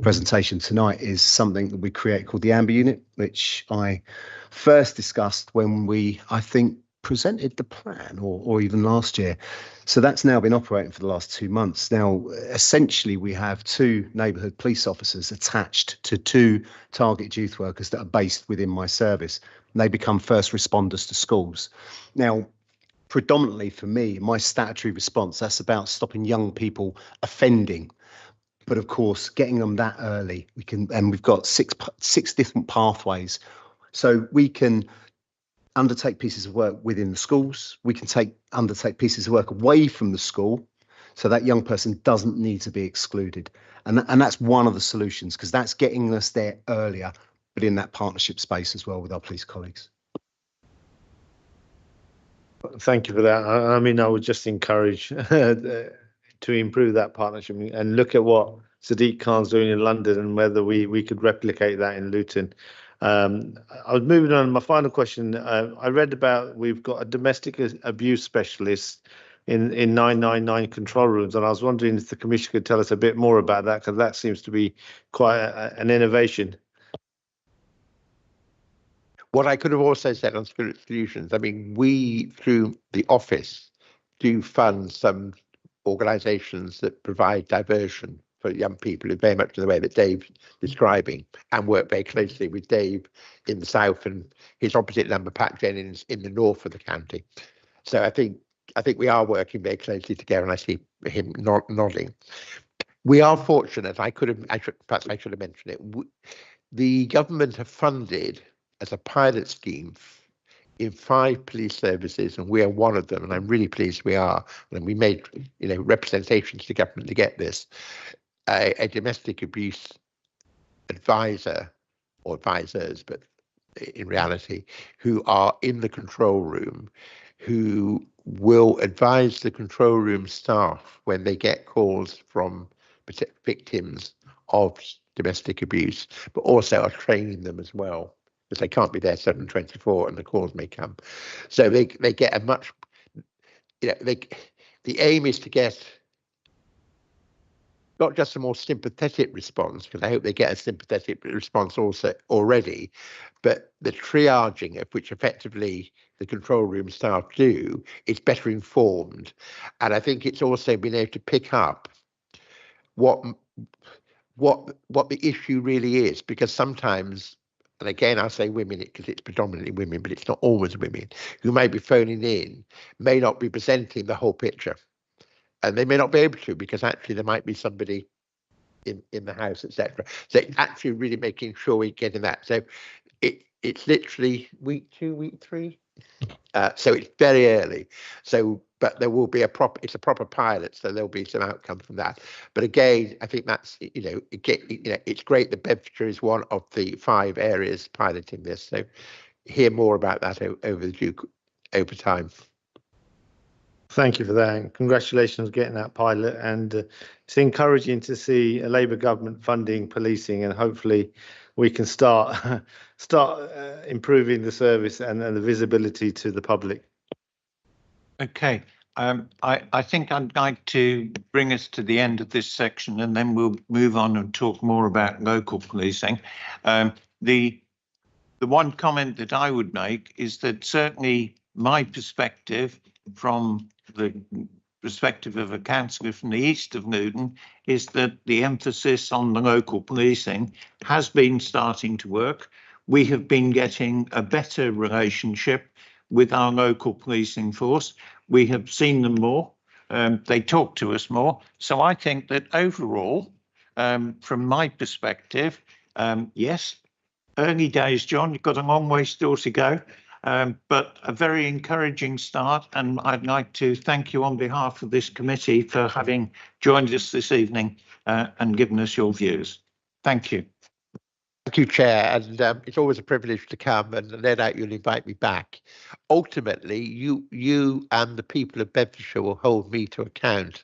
presentation tonight is something that we create called the Amber Unit, which I first discussed when I think, presented the plan or even last year. So that's now been operating for the last 2 months. Now, essentially, we have 2 neighbourhood police officers attached to 2 target youth workers that are based within my service. And they become first responders to schools. Now, predominantly for me, my statutory response, that's about stopping young people offending. But of course, getting them that early, we've got six different pathways. So we can undertake pieces of work within the schools. We can undertake pieces of work away from the school, so that young person doesn't need to be excluded. And that's one of the solutions, because that's getting us there earlier, but in that partnership space as well with our police colleagues. Thank you for that. I mean, I would just encourage to improve that partnership and look at what Sadiq Khan's doing in London and whether we could replicate that in Luton. I was moving on. My final question, I read about we've got a domestic abuse specialist in 999 control rooms, and I was wondering if the Commissioner could tell us a bit more about that, because that seems to be quite an innovation. What I could have also said on Spirit Solutions, I mean, we, through the office, do fund some organisations that provide diversion for young people in very much in the way that Dave's describing, and work very closely with Dave in the south and his opposite number, Pat Jennings, in the north of the county. So I think I think we are working very closely together, and I see him nodding. We are fortunate. Perhaps I should have mentioned it. The government have funded as a pilot scheme in 5 police services, and we are one of them. And I'm really pleased we are. And we made, representations to government to get this. A domestic abuse advisor or advisors, but in reality, who are in the control room, who will advise the control room staff when they get calls from victims of domestic abuse, but also are training them as well, because they can't be there 7/24 and the calls may come. So they get a much, the aim is to get not just a more sympathetic response, because I hope they get a sympathetic response also already, but the triaging of which effectively the control room staff do is better informed. And I think it's also been able to pick up what the issue really is, because sometimes, and again I say women because it's predominantly women, but it's not always women who may be phoning in, may not be presenting the whole picture. And they may not be able to, because actually there might be somebody in the house, etc. So actually really making sure we're getting that. So it's literally week 2, week 3. So it's very early. So, but there will be it's a proper pilot, so there'll be some outcome from that. But again, I think that's, it's great that Bedfordshire is one of the 5 areas piloting this. So hear more about that over time. Thank you for that, and congratulations on getting that pilot. And it's encouraging to see a Labour government funding policing, and hopefully we can start improving the service and the visibility to the public. Okay, I think I'd like to bring us to the end of this section, and then we'll move on and talk more about local policing. The one comment that I would make is that certainly my perspective, from the perspective of a councillor from the east of Newton, is that the emphasis on the local policing has been starting to work. We have been getting a better relationship with our local policing force. We have seen them more. They talk to us more. So I think that overall, from my perspective, yes, early days, John, you've got a long way still to go. But a very encouraging start, and I'd like to thank you on behalf of this committee for having joined us this evening and given us your views. Thank you. Thank you, Chair, and it's always a privilege to come, and no doubt you'll invite me back. Ultimately, you and the people of Bedfordshire will hold me to account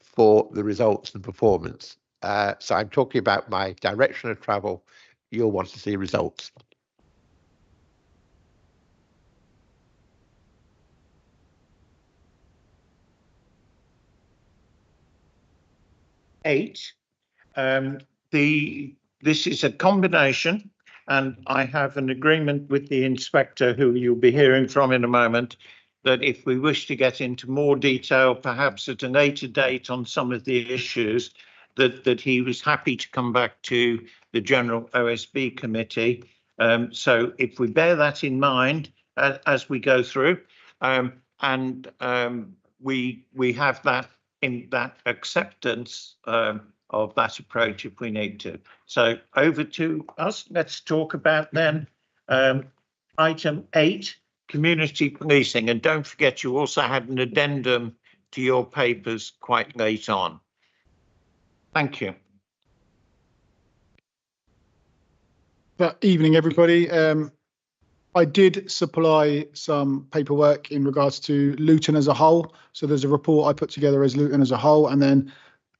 for the results and performance. So I'm talking about my direction of travel. You'll want to see results. This is a combination, and I have an agreement with the inspector, who you'll be hearing from in a moment, that if we wish to get into more detail, perhaps at a later date on some of the issues, that he was happy to come back to the General OSB Committee. So if we bear that in mind as we go through, and we have that in that acceptance of that approach if we need to. So over to us. Let's talk about then item 8, community policing. And don't forget, you also had an addendum to your papers quite late on. Thank you. Good evening, everybody. I did supply some paperwork in regards to Luton as a whole. So there's a report I put together as Luton as a whole, and then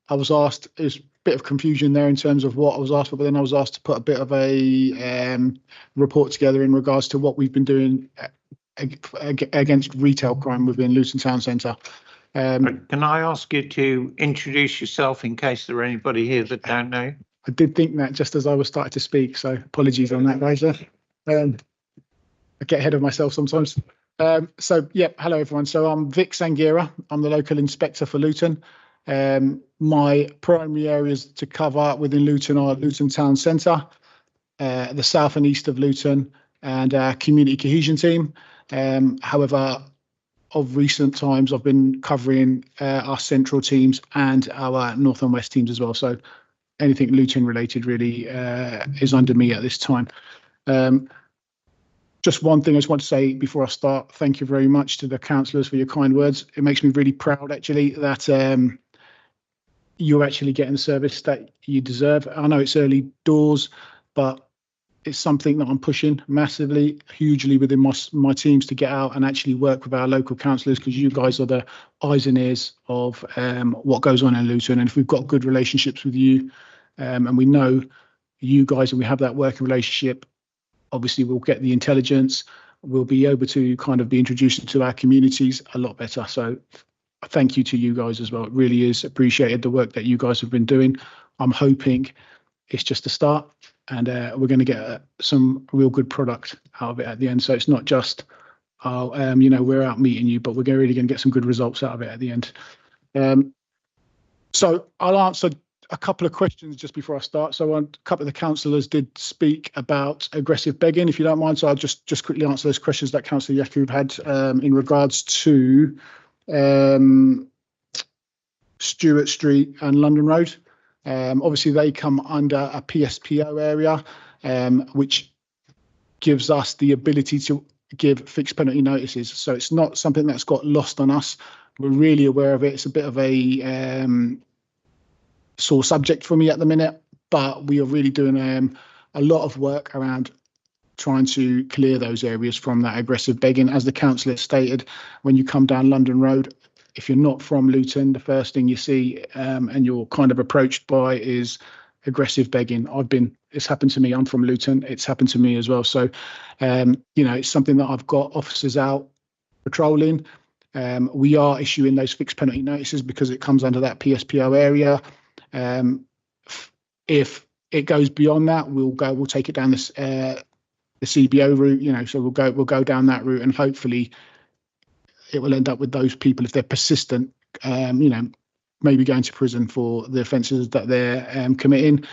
I was asked, there's a bit of confusion there in terms of what I was asked for, but then I was asked to put a bit of a report together in regards to what we've been doing against retail crime within Luton Town Centre. Can I ask you to introduce yourself in case there are anybody here that don't know? I did think that just as I was starting to speak, so apologies on that, guys. I get ahead of myself sometimes. So, yeah, hello, everyone. So I'm Vic Sangira. I'm the local inspector for Luton. My primary areas to cover within Luton are Luton Town Centre, the south and east of Luton, and our community cohesion team. However, of recent times, I've been covering our central teams and our north and west teams as well. So anything Luton related really is under me at this time. Just one thing I just want to say before I start, thank you very much to the councillors for your kind words. It makes me really proud actually that you're actually getting the service that you deserve. I know it's early doors, but it's something that I'm pushing massively, hugely within my teams to get out and actually work with our local councillors, because you guys are the eyes and ears of what goes on in Luton. And if we've got good relationships with you and we know you guys and we have that working relationship, obviously we'll get the intelligence, we'll be able to kind of be introduced to our communities a lot better. So thank you to you guys as well. It really is appreciated, the work that you guys have been doing. I'm hoping it's just a start, and we're going to get some real good product out of it at the end. So it's not just, we're out meeting you, but we're really going to get some good results out of it at the end. So I'll answer a couple of questions just before I start. So a couple of the councillors did speak about aggressive begging, if you don't mind. So I'll just quickly answer those questions that Councillor Yakub had in regards to Stewart Street and London Road. Obviously, they come under a PSPO area, which gives us the ability to give fixed penalty notices. So it's not something that's got lost on us. We're really aware of it. It's a bit of a sore subject for me at the minute, but we are really doing a lot of work around trying to clear those areas from that aggressive begging. As the councillor stated, when you come down London Road, if you're not from Luton, the first thing you see and you're kind of approached by is aggressive begging. It's happened to me. I'm from Luton. It's happened to me as well. So, it's something that I've got officers out patrolling. We are issuing those fixed penalty notices because it comes under that PSPO area. If it goes beyond that, we'll take it down the CBO route, so we'll go down that route, and hopefully it will end up with those people, if they're persistent, maybe going to prison for the offences that they're committing.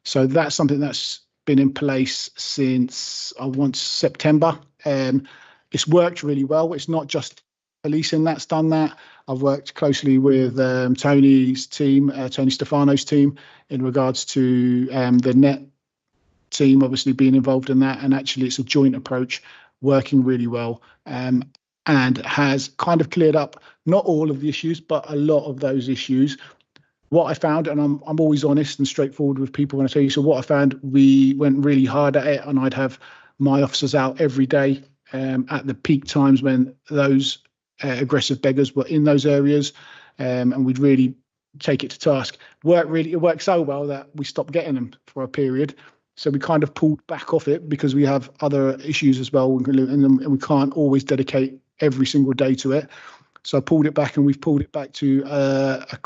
So that's something that's been in place since September. It's worked really well. It's not just policing that's done that. I've worked closely with Tony's team, Tony Stefano's team, in regards to the net team obviously being involved in that, and actually it's a joint approach working really well, and has kind of cleared up not all of the issues but a lot of those issues. What I found, and I'm always honest and straightforward with people when I tell you, so what I found, we went really hard at it, and I'd have my officers out every day at the peak times when those aggressive beggars were in those areas, and we'd really take it to task. It worked so well that we stopped getting them for a period. So we kind of pulled back off it because we have other issues as well, and we can't always dedicate every single day to it. So I pulled it back, and we've pulled it back to a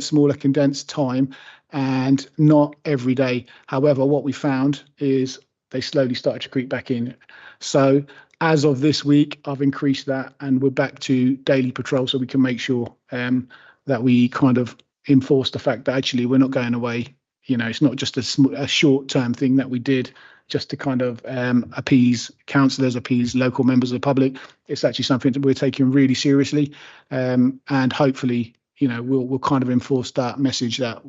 smaller condensed time, and not every day. However, what we found is they slowly started to creep back in. So as of this week, I've increased that, and we're back to daily patrol, so we can make sure that we kind of enforce the fact that actually we're not going away. It's not just a short-term thing that we did just to kind of appease councillors, appease local members of the public. It's actually something that we're taking really seriously, and hopefully, we'll kind of enforce that message that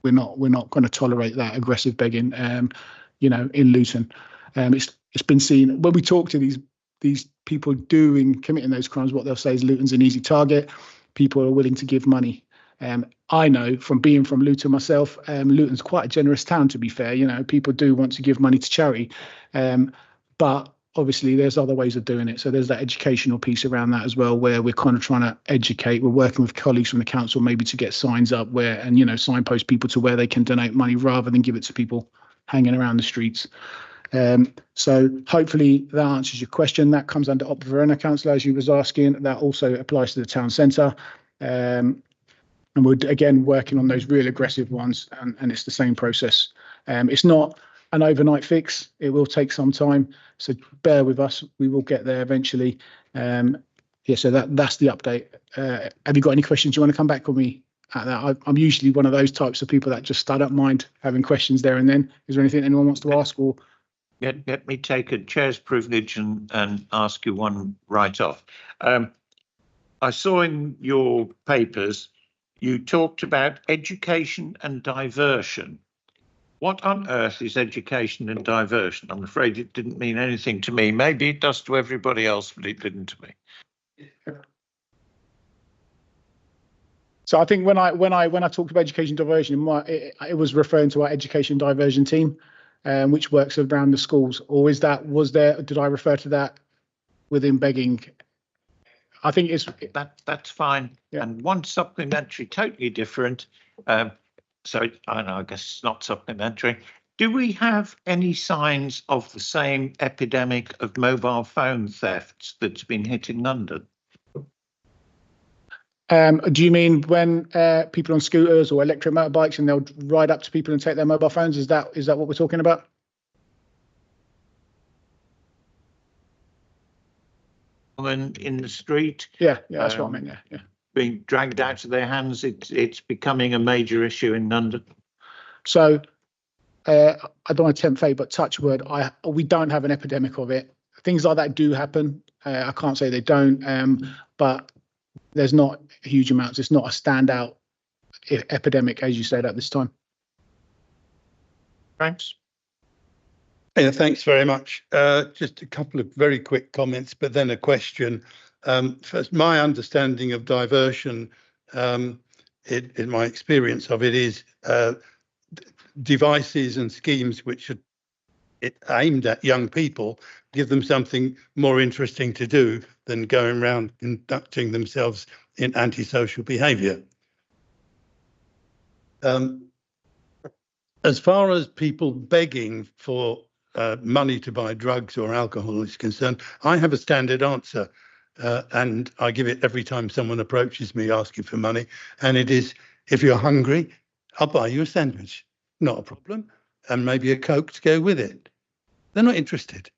we're not going to tolerate that aggressive begging, in Luton. It's been seen when we talk to these people committing those crimes. What they'll say is Luton's an easy target. People are willing to give money. I know from being from Luton myself, Luton's quite a generous town, to be fair. People do want to give money to charity, but obviously there's other ways of doing it. So there's that educational piece around that as well, where we're kind of trying to educate. We're working with colleagues from the council maybe to get signs up signpost people to where they can donate money rather than give it to people hanging around the streets. So hopefully that answers your question. That comes under Op Verona, councillor, as you was asking. That also applies to the town centre. And we're again working on those real aggressive ones, and it's the same process. It's not an overnight fix. It will take some time, so bear with us. We will get there eventually. So that's the update. Have you got any questions you want to come back with me at that? I'm usually one of those types of people that just I don't mind having questions there and then. Is there anything anyone wants to ask? Or let me take a chair's privilege and ask you one right off. I saw in your papers, you talked about education and diversion. What on earth is education and diversion? I'm afraid it didn't mean anything to me. Maybe it does to everybody else, but it didn't to me. So I think when I talked about education diversion, it was referring to our education diversion team, which works around the schools. Or did I refer to that within begging? I think that's fine. Yeah. And one supplementary, totally different. So I guess it's not supplementary. Do we have any signs of the same epidemic of mobile phone thefts that's been hitting London? Do you mean when people on scooters or electric motorbikes and they'll ride up to people and take their mobile phones? Is that what we're talking about? In the street. Yeah, that's what I mean. Yeah. Being dragged out of their hands. It's becoming a major issue in London. So I don't want to tempt fate, but touch wood, we don't have an epidemic of it. Things like that do happen. I can't say they don't, but there's not huge amounts. It's not a standout epidemic, as you said, at this time. Thanks. Yeah, thanks very much. Just a couple of very quick comments, but then a question. First, my understanding of diversion, in my experience of it, is devices and schemes which are aimed at young people give them something more interesting to do than going around conducting themselves in antisocial behaviour. As far as people begging for money to buy drugs or alcohol is concerned, I have a standard answer, and I give it every time someone approaches me asking for money, and it is, if you're hungry, I'll buy you a sandwich. Not a problem. And maybe a Coke to go with it. They're not interested.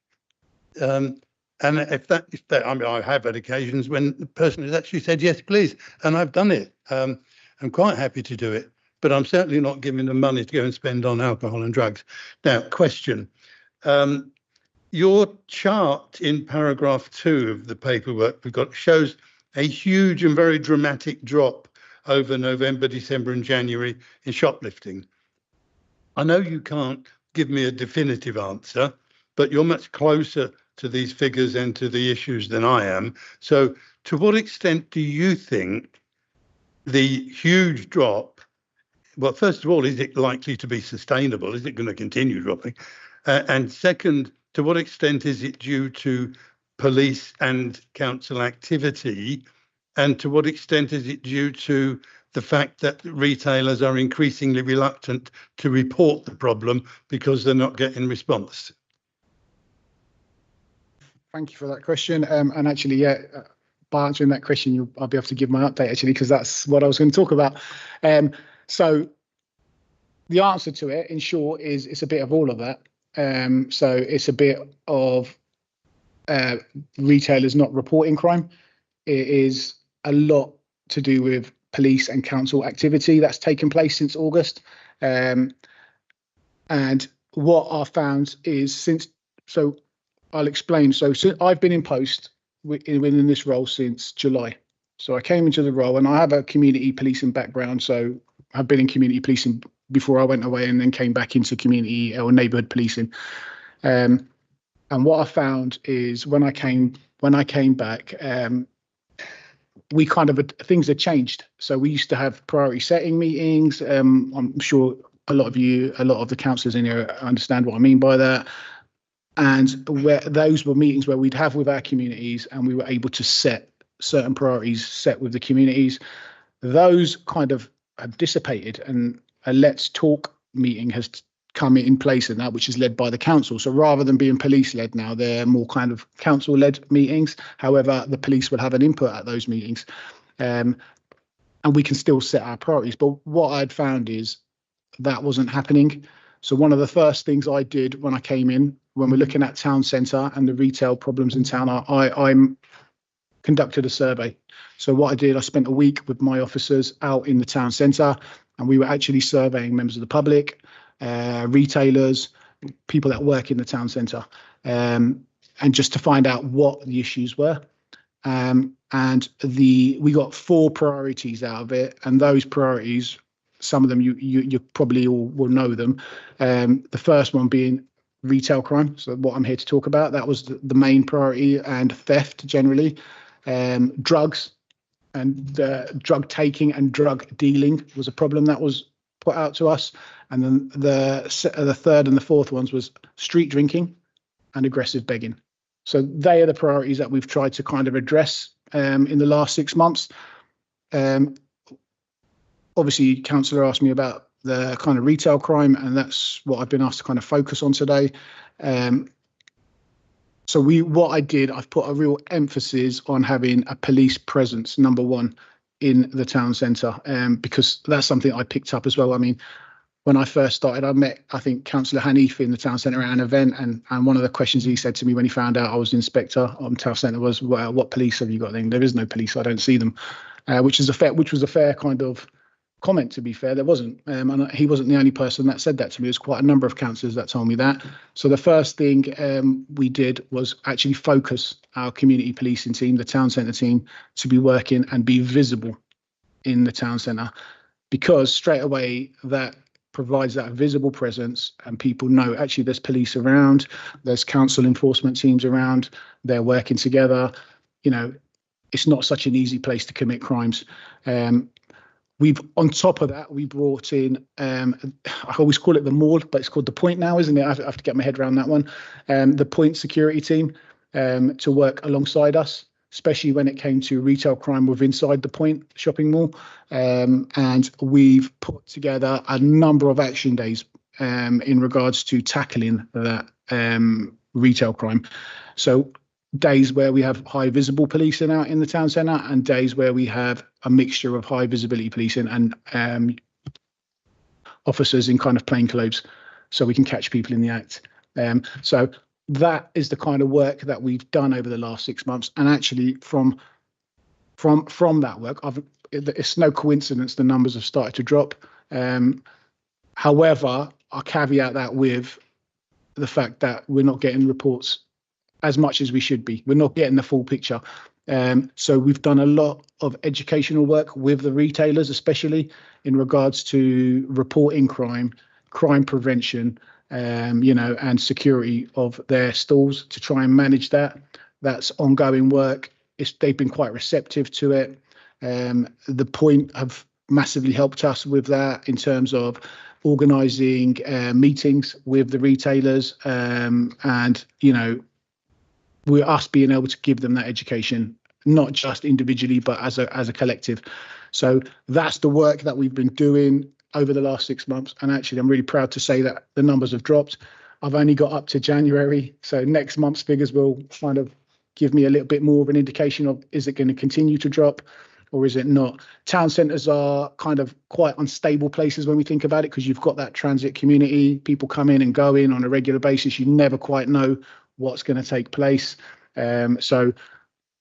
And if I mean, I have had occasions when the person has actually said, yes, please, and I've done it. I'm quite happy to do it, but I'm certainly not giving them money to go and spend on alcohol and drugs. Now, question. Your chart in paragraph 2 of the paperwork we've got shows a huge and very dramatic drop over November, December and January in shoplifting. I know you can't give me a definitive answer, but you're much closer to these figures and to the issues than I am. So to what extent do you think the huge drop, well, first of all, is it likely to be sustainable? Is it going to continue dropping? And second, to what extent is it due to police and council activity? And to what extent is it due to the fact that retailers are increasingly reluctant to report the problem because they're not getting response? Thank you for that question. And actually, yeah, by answering that question, I'll be able to give my update, actually, because that's what I was going to talk about. So the answer to it, in short, is it's a bit of all of that. So it's a bit of retailers not reporting crime. It is a lot to do with police and council activity that's taken place since August. And what I found is I'll explain. So I've been in post within this role since July. So I came into the role, and I have a community policing background. So I've been in community policing before I went away, and then came back into community or neighbourhood policing. And what I found is when I came back, we kind of things had changed. So we used to have priority setting meetings. I'm sure a lot of the councillors in here understand what I mean by that. And where those were meetings where we'd have with our communities, and we were able to set certain priorities set with the communities. Those kind of have dissipated, and a Let's Talk meeting has come in place in that, which is led by the council. So rather than being police led now, they're more kind of council led meetings. However, the police will have an input at those meetings, and we can still set our priorities. But what I'd found is that wasn't happening. So one of the first things I did when I came in, when we're looking at town centre and the retail problems in town, I conducted a survey. So what I did, I spent a week with my officers out in the town centre, and we were actually surveying members of the public, retailers, people that work in the town centre, and just to find out what the issues were. And and we got 4 priorities out of it, and those priorities, some of them you probably all will know them. The first one being retail crime, so what I'm here to talk about, that was the main priority, and theft generally, drugs and drug taking and drug dealing was a problem that was put out to us, and then the third and the fourth ones was street drinking and aggressive begging. So they are the priorities that we've tried to kind of address in the last 6 months. Obviously, Councillor asked me about the kind of retail crime, and that's what I've been asked to kind of focus on today. So I've put a real emphasis on having a police presence, number one, in the town centre, because that's something I picked up as well. I mean, when I first started, I met, I think, Councillor Hanif in the town centre at an event, and one of the questions he said to me when he found out I was the inspector on town centre was, well, what police have you got then? There is no police, I don't see them, which was a fair kind of comment, to be fair. There wasn't, and he wasn't the only person that said that to me. There's quite a number of councillors that told me that. So the first thing we did was actually focus our community policing team, the town centre team, to be working and be visible in the town centre, because straight away that provides that visible presence, and people know actually there's police around, there's council enforcement teams around, they're working together. You know, it's not such an easy place to commit crimes. On top of that, we brought in, I always call it the Maul, but it's called the Point now, isn't it? I have to get my head around that one. The Point security team to work alongside us, especially when it came to retail crime with inside the Point shopping mall. And we've put together a number of action days in regards to tackling that retail crime. So days where we have high visible policing out in the town centre, and days where we have a mixture of high visibility policing and officers in kind of plain clothes, so we can catch people in the act. So that is the kind of work that we've done over the last 6 months. And actually from that work, it's no coincidence the numbers have started to drop. However, I'll caveat that with the fact that we're not getting reports as much as we should be. We're not getting the full picture. So we've done a lot of educational work with the retailers, especially in regards to reporting crime prevention, and security of their stalls, to try and manage that. That's ongoing work. They've been quite receptive to it. The Point have massively helped us with that in terms of organising meetings with the retailers, and we're us being able to give them that education, not just individually, but as a collective. So that's the work that we've been doing over the last 6 months. And actually, I'm really proud to say that the numbers have dropped. I've only got up to January. So next month's figures will kind of give me a little bit more of an indication of, is it going to continue to drop or is it not? Town centres are kind of quite unstable places when we think about it, because you've got that transit community, people come in and go in on a regular basis. You never quite know what's going to take place. So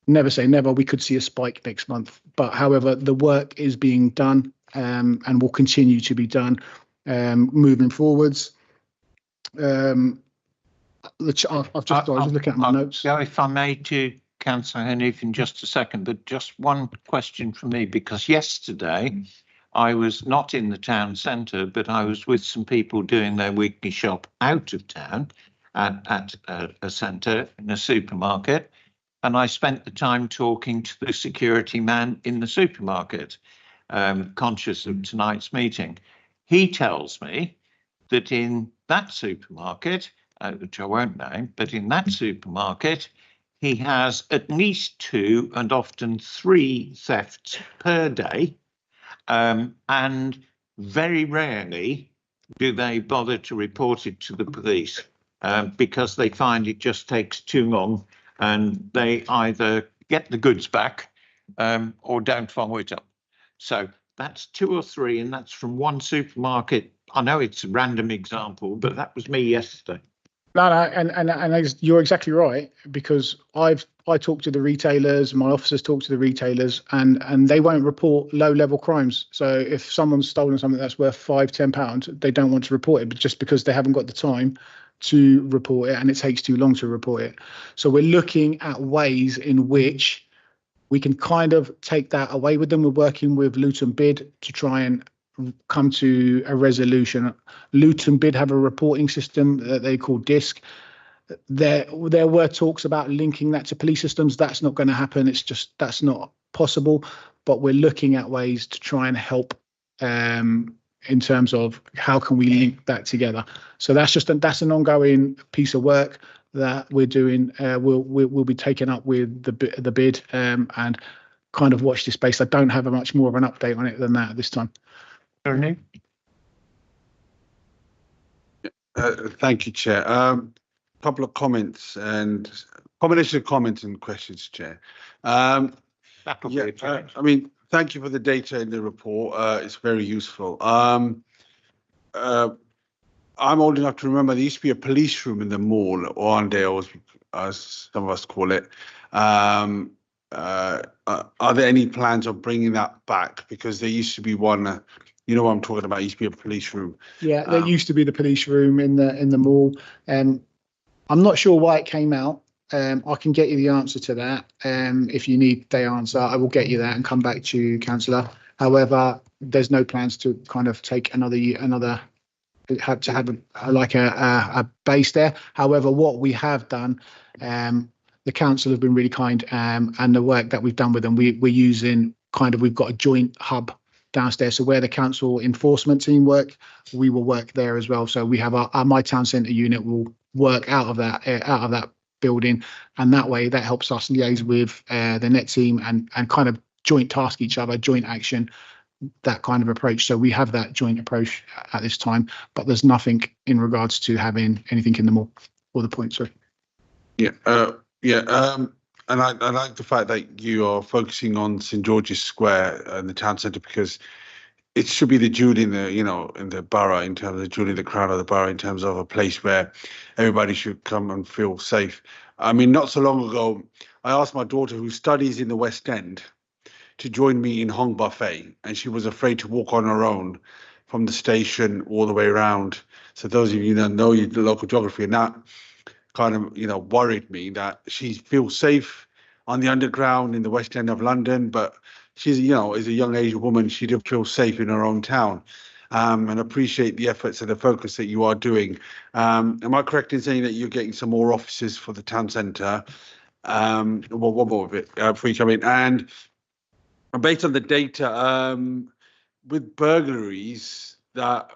never say never. We could see a spike next month. But however, the work is being done and will continue to be done moving forwards. I was just looking at my notes. Go, if I may, to Councillor Hanif in just a second, but just one question from me, because yesterday I was not in the town centre, but I was with some people doing their weekly shop out of town at a centre in a supermarket, and I spent the time talking to the security man in the supermarket, conscious of tonight's meeting. He tells me that in that supermarket, which I won't name, but in that supermarket, he has at least 2 and often 3 thefts per day, and very rarely do they bother to report it to the police, because they find it just takes too long, and they either get the goods back or don't follow it up. So that's 2 or 3, and that's from one supermarket. I know it's a random example, but that was me yesterday. No, and you're exactly right, because I talk to the retailers, my officers talk to the retailers, and they won't report low-level crimes. So if someone's stolen something that's worth £5–10, they don't want to report it, but just because they haven't got the time to report it, and it takes too long to report it. So we're looking at ways in which we can kind of take that away with them. We're working with Luton Bid to try and come to a resolution. Luton Bid have a reporting system that they call DISC. There were talks about linking that to police systems. That's not going to happen. It's just, that's not possible. But we're looking at ways to try and help in terms of how can we link that together. So that's an ongoing piece of work that we're doing. We'll be taking up with the bid and kind of watch this space. I don't have much more of an update on it than that at this time. Thank you, Chair. Couple of comments and combination of comments and questions, Chair. I mean, thank you for the data in the report. It's very useful. I'm old enough to remember there used to be a police room in the mall, or Arndale, as some of us call it. Are there any plans of bringing that back? Because there used to be one. You know what I'm talking about? Used to be a police room. Yeah, there used to be the police room in the mall. I'm not sure why it came out. I can get you the answer to that. If you need the answer, I will get you that and come back to you, Councillor. However, there's no plans to kind of take another have to have a base there. However, what we have done, the council have been really kind, and the work that we've done with them, we're using we've got a joint hub downstairs. So where the council enforcement team work, we will work there as well. So we have our My Town Centre unit will work out of that building, and that way that helps us liaise with the net team and kind of joint task each other, joint action, that kind of approach. So we have that joint approach at this time, but there's nothing in regards to having anything in the mall or the point. Sorry. Yeah. And I like the fact that you are focusing on St George's Square and the town centre, because it should be the jewel in the borough, in terms of the jewel in the crown of the borough, in terms of a place where everybody should come and feel safe. I mean, not so long ago, I asked my daughter, who studies in the West End, to join me in Hong Buffet, and she was afraid to walk on her own from the station all the way around. So those of you that know the local geography, and that kind of worried me, that she feels safe on the underground in the West End of London, but she's as a young age woman, she didn't feel safe in her own town. And appreciate the efforts and the focus that you are doing. Am I correct in saying that you're getting some more officers for the town centre? Well, one more of it before you come in. And based on the data, with burglaries, that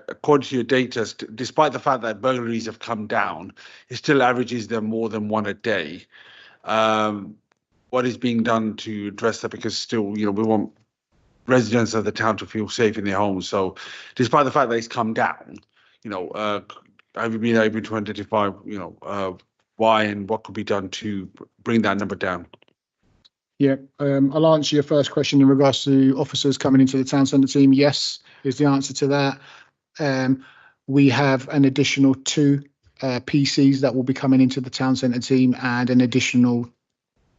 according to your data, despite the fact that burglaries have come down, it still averages them more than one a day. What is being done to address that? Because still, we want residents of the town to feel safe in their homes. So despite the fact that it's come down, have you been able to identify, why and what could be done to bring that number down? Yeah, I'll answer your first question in regards to officers coming into the town centre team. Yes, is the answer to that. We have an additional 2 PCs that will be coming into the town centre team, and an additional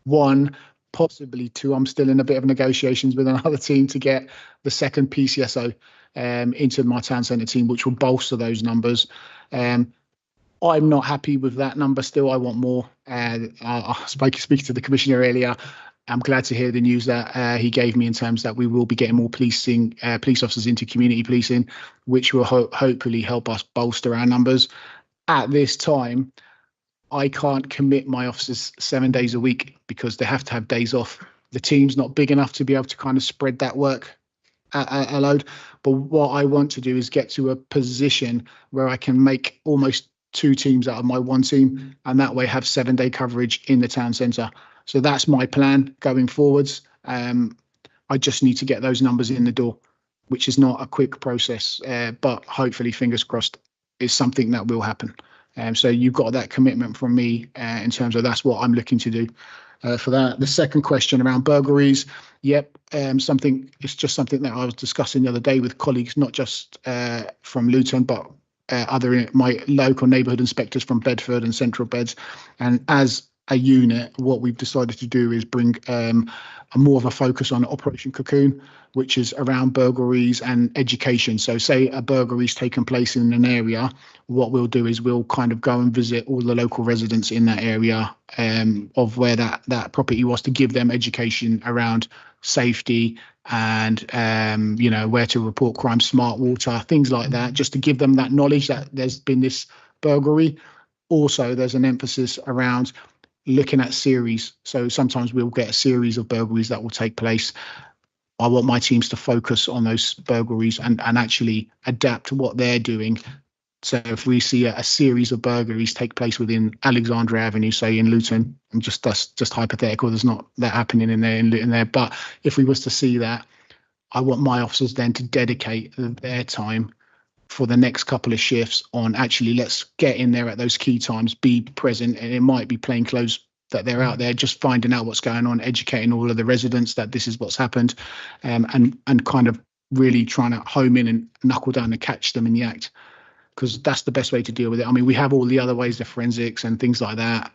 1, possibly 2. I'm still in a bit of negotiations with another team to get the second PCSO into my town centre team, which will bolster those numbers. I'm not happy with that number still. I want more. I spoke to the commissioner earlier. I'm glad to hear the news that he gave me in terms that we will be getting more police officers into community policing, which will hopefully help us bolster our numbers. At this time, I can't commit my officers 7 days a week because they have to have days off. The team's not big enough to be able to kind of spread that work a load. But what I want to do is get to a position where I can make almost 2 teams out of my 1 team, and that way have 7-day coverage in the town centre. So that's my plan going forwards. I just need to get those numbers in the door, which is not a quick process, but hopefully, fingers crossed, is something that will happen. So you've got that commitment from me in terms of that's what I'm looking to do for that. The second question around burglaries, it's just something that I was discussing the other day with colleagues, not just from Luton, but my local neighbourhood inspectors from Bedford and Central Beds. And as a unit, what we've decided to do is bring a more of a focus on Operation Cocoon, which is around burglaries and education. So say a burglary's taken place in an area, what we'll do is we'll kind of go and visit all the local residents in that area of where that property was, to give them education around safety and where to report crime, smart water, things like that, just to give them that knowledge that there's been this burglary. Also, there's an emphasis around looking at series. So sometimes we'll get a series of burglaries that will take place. I want my teams to focus on those burglaries and actually adapt what they're doing. So if we see a series of burglaries take place within Alexandra Avenue, say in Luton, and that's just hypothetical, there's not that happening in there. But if we was to see that, I want my officers then to dedicate their time for the next couple of shifts on actually, let's get in there at those key times, be present, and it might be plainclothes that they're out there just finding out what's going on, educating all of the residents that this is what's happened, and kind of really trying to home in and knuckle down and catch them in the act, because that's the best way to deal with it. I mean, we have all the other ways, the forensics and things like that,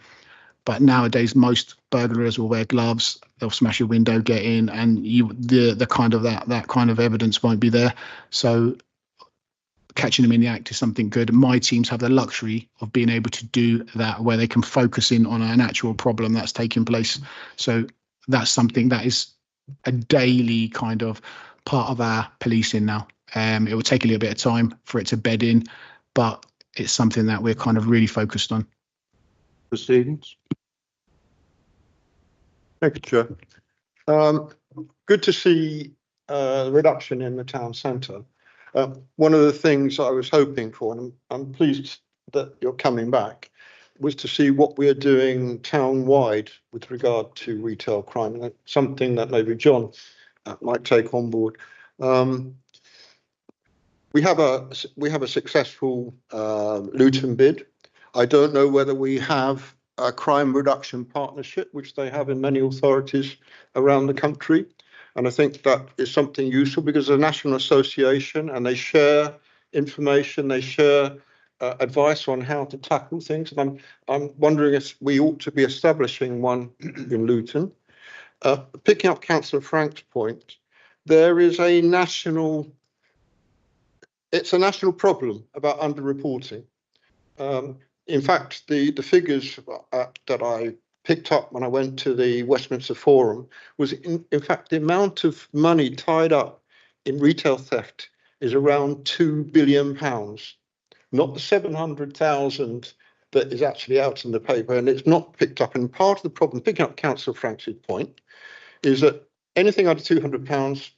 but nowadays most burglars will wear gloves, they'll smash a window, get in, and the kind of that kind of evidence won't be there. So catching them in the act is something good. My teams have the luxury of being able to do that, where they can focus in on an actual problem that's taking place. So that's something that is a daily kind of part of our policing now. It will take a little bit of time for it to bed in, but it's something that we're kind of really focused on. Proceedings. Thank you, Chair. Good to see reduction in the town centre. One of the things I was hoping for, and I'm pleased that you're coming back, was to see what we are doing town-wide with regard to retail crime. And that's something that maybe John might take on board. We have a successful Luton bid. I don't know whether we have a crime reduction partnership, which they have in many authorities around the country. And I think that is something useful, because the National Association, and they share information, they share advice on how to tackle things. And I'm wondering if we ought to be establishing one in Luton. Picking up Councillor Frank's point, there is it's a national problem about underreporting. In fact, the figures that I picked up when I went to the Westminster Forum was, in fact, the amount of money tied up in retail theft is around £2 billion, not the 700,000 that is actually out in the paper, and it's not picked up. And part of the problem, picking up Councillor Frank's point, is that anything under £200,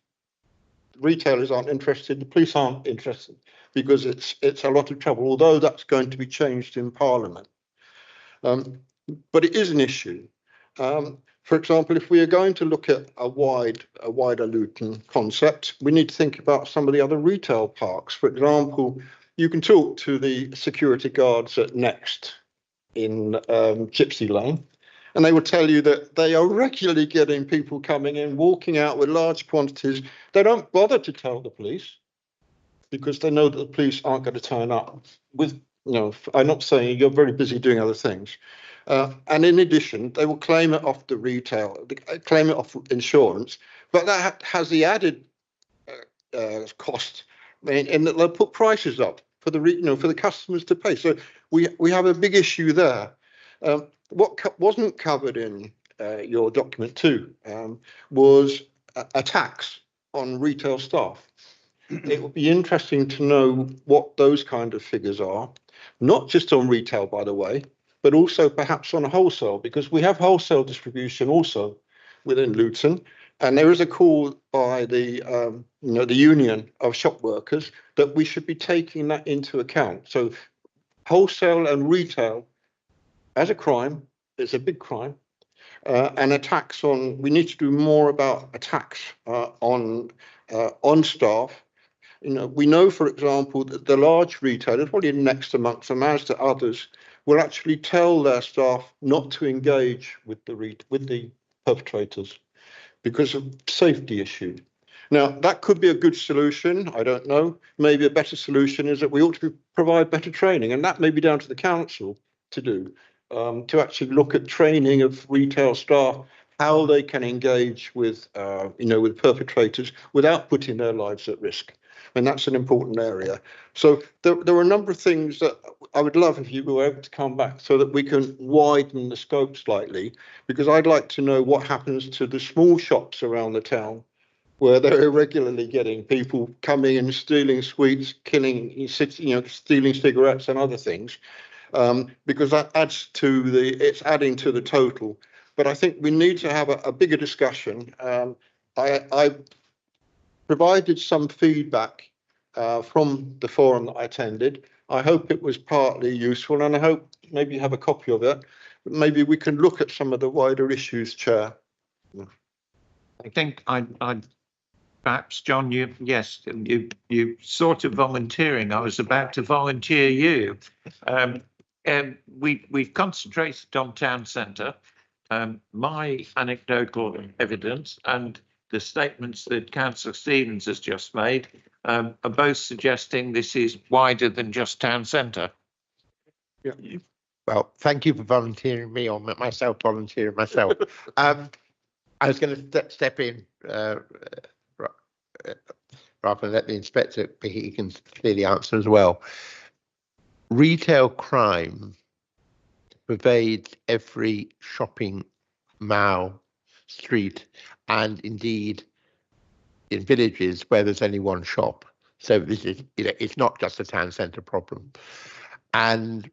retailers aren't interested, the police aren't interested, because it's a lot of trouble, although that's going to be changed in Parliament. But it is an issue. For example, if we are going to look at a wider Luton concept, we need to think about some of the other retail parks. For example, you can talk to the security guards at Next in Gypsy Lane, and they will tell you that they are regularly getting people coming in, walking out with large quantities. They don't bother to tell the police, because they know that the police aren't going to turn up with, I'm not saying you're very busy doing other things. And in addition, they will claim it off the retail, claim it off insurance, but that has the added cost in that they'll put prices up for the customers to pay. So we have a big issue there. What wasn't covered in your document too was a tax on retail staff. It would be interesting to know what those kind of figures are, not just on retail, by the way, but also perhaps on wholesale, because we have wholesale distribution also within Luton, and there is a call by the union of shop workers that we should be taking that into account. So wholesale and retail as a crime is a big crime, and a tax on. We need to do more about a tax on staff. We know, for example, that the large retailers, probably Next amongst them, as to others, will actually tell their staff not to engage with the perpetrators because of safety issues. Now, that could be a good solution. I don't know. Maybe a better solution is that we ought to provide better training, and that may be down to the council to do. to actually look at training of retail staff, how they can engage with, with perpetrators without putting their lives at risk. And that's an important area. So there are a number of things that I would love if you were able to come back so that we can widen the scope slightly, because I'd like to know what happens to the small shops around the town where they're irregularly getting people coming and stealing sweets, stealing cigarettes and other things, because that adds to it's adding to the total. But I think we need to have a bigger discussion. I provided some feedback from the forum that I attended. I hope it was partly useful, and I hope maybe you have a copy of it. But maybe we can look at some of the wider issues, Chair. I think I'd perhaps, John, you sort of volunteering. I was about to volunteer you. We've concentrated on town centre. My anecdotal evidence and the statements that Councillor Stevens has just made are both suggesting this is wider than just town centre. Yeah. Well, thank you for volunteering me on myself volunteering myself. I was going to step in rather than let the inspector, he can clearly answer as well. Retail crime pervades every shopping mall, street, and indeed in villages where there's only one shop. So this is, it's not just a town centre problem. And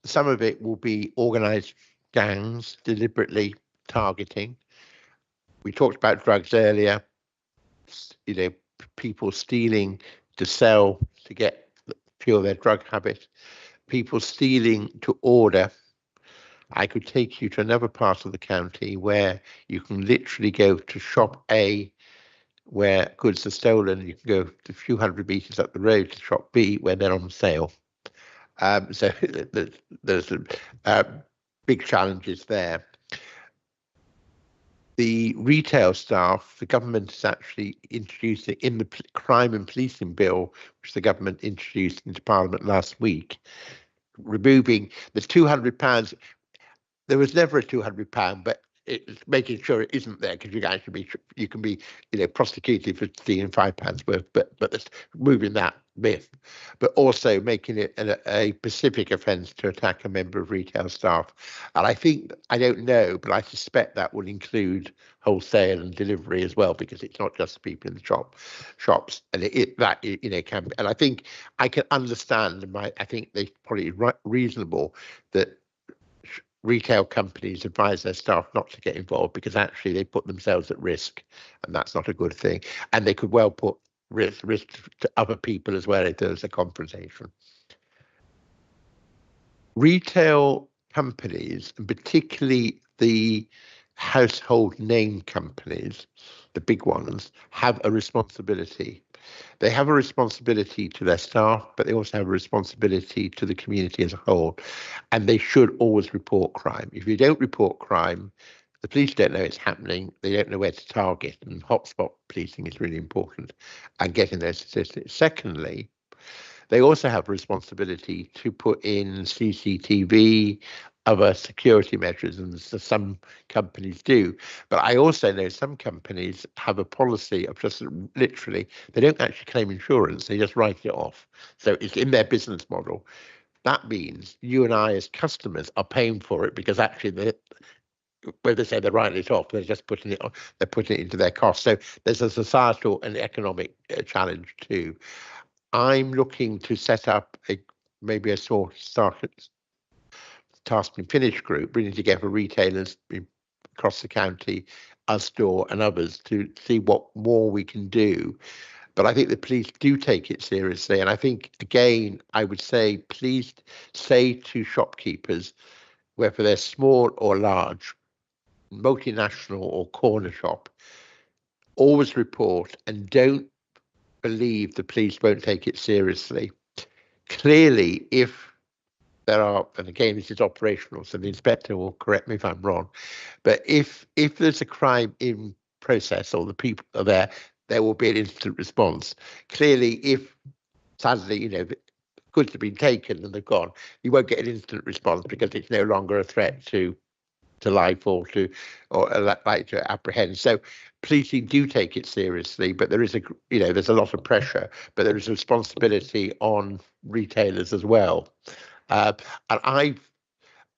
some of it will be organised gangs deliberately targeting. We talked about drugs earlier, people stealing to sell to fuel their drug habit, people stealing to order. I could take you to another part of the county where you can literally go to shop A where goods are stolen. You can go a few hundred meters up the road to shop B where they're on sale. So there's big challenges there. The retail staff, the government has actually introduced it in the crime and policing bill, which the government introduced into Parliament last week, removing the £200. There was never a £200, but it's making sure it isn't there, because you can be prosecuted for stealing £5 worth, but it's moving that myth, but also making it a specific offence to attack a member of retail staff. And I don't know, but I suspect that will include wholesale and delivery as well, because it's not just people in the shops, and can. And I think I can understand. I think they probably reasonable that retail companies advise their staff not to get involved, because actually they put themselves at risk, and that's not a good thing. And they could well put risk to other people as well if there's a confrontation. Retail companies, and particularly the household name companies, the big ones, have a responsibility. They have a responsibility to their staff, but they also have a responsibility to the community as a whole. And they should always report crime. If you don't report crime, the police don't know it's happening. They don't know where to target. And hotspot policing is really important, and getting those statistics. Secondly, they also have a responsibility to put in CCTV, other security measures, and some companies do. But I also know some companies have a policy of just literally, they don't actually claim insurance, they just write it off. So it's in their business model. That means you and I as customers are paying for it, because actually when they say they're writing it off, they're just putting it on, they're putting it into their cost. So there's a societal and economic challenge too. I'm looking to set up maybe a sort of task and finish group, bringing together retailers across the county, us store and others, to see what more we can do. But I think the police do take it seriously. And I think, again, I would say, please say to shopkeepers, whether they're small or large, multinational or corner shop, always report, and don't believe the police won't take it seriously. Clearly, if there are, and again, this is operational, so the inspector will correct me if I'm wrong, but if there's a crime in process or the people are there will be an instant response. Clearly, if sadly, goods have been taken and they've gone, you won't get an instant response because it's no longer a threat to life or like to apprehend. So policing do take it seriously, but there is there's a lot of pressure, but there is a responsibility on retailers as well. And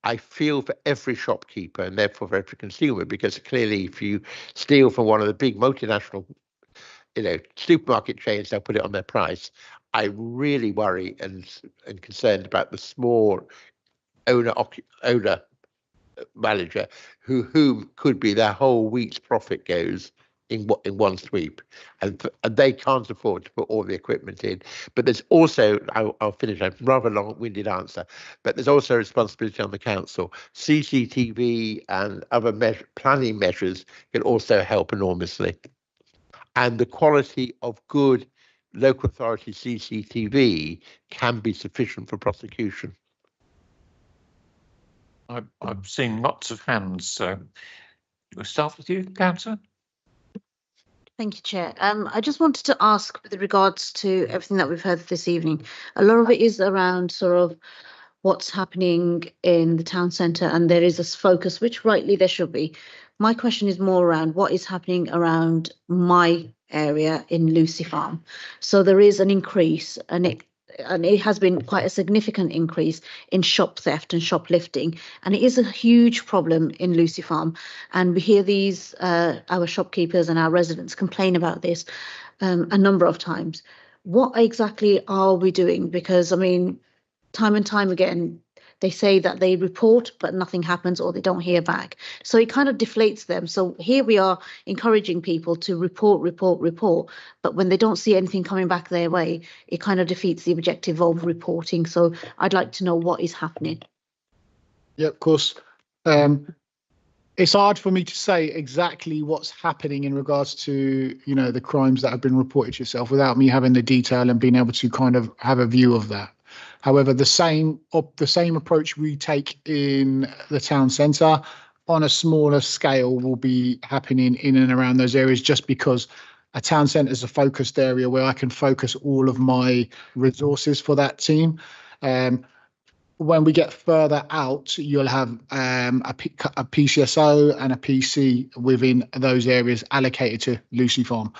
I feel for every shopkeeper and therefore for every consumer, because clearly if you steal from one of the big multinational supermarket chains, they'll put it on their price. I really worry and concerned about the small owner manager who could be their whole week's profit goes in one sweep, and they can't afford to put all the equipment in. But there's also, I'll finish a rather long-winded answer, but there's also a responsibility on the council. CCTV and other planning measures can also help enormously, and the quality of good local authority CCTV can be sufficient for prosecution. I've seen lots of hands, so we'll start with you, Councillor. Thank you, Chair. I just wanted to ask with regards to everything that we've heard this evening. A lot of it is around sort of what's happening in the town centre, and there is this focus, which rightly there should be. My question is more around what is happening around my area in Lucy Farm. So there is an increase, and it has been quite a significant increase in shop theft and shoplifting, and it is a huge problem in Lucy Farm. And we hear these our shopkeepers and our residents complain about this a number of times. What exactly are we doing? Because I mean, time and time again, they say that they report, but nothing happens or they don't hear back. So it kind of deflates them. So here we are encouraging people to report. But when they don't see anything coming back their way, it kind of defeats the objective of reporting. So I'd like to know what is happening. Yeah, of course. It's hard for me to say exactly what's happening in regards to, the crimes that have been reported to yourself without me having the detail and being able to kind of have a view of that. However, the same approach we take in the town centre on a smaller scale will be happening in and around those areas, just because a town centre is a focused area where I can focus all of my resources for that team. When we get further out, you'll have a PCSO and a PC within those areas allocated to Lucy Farm.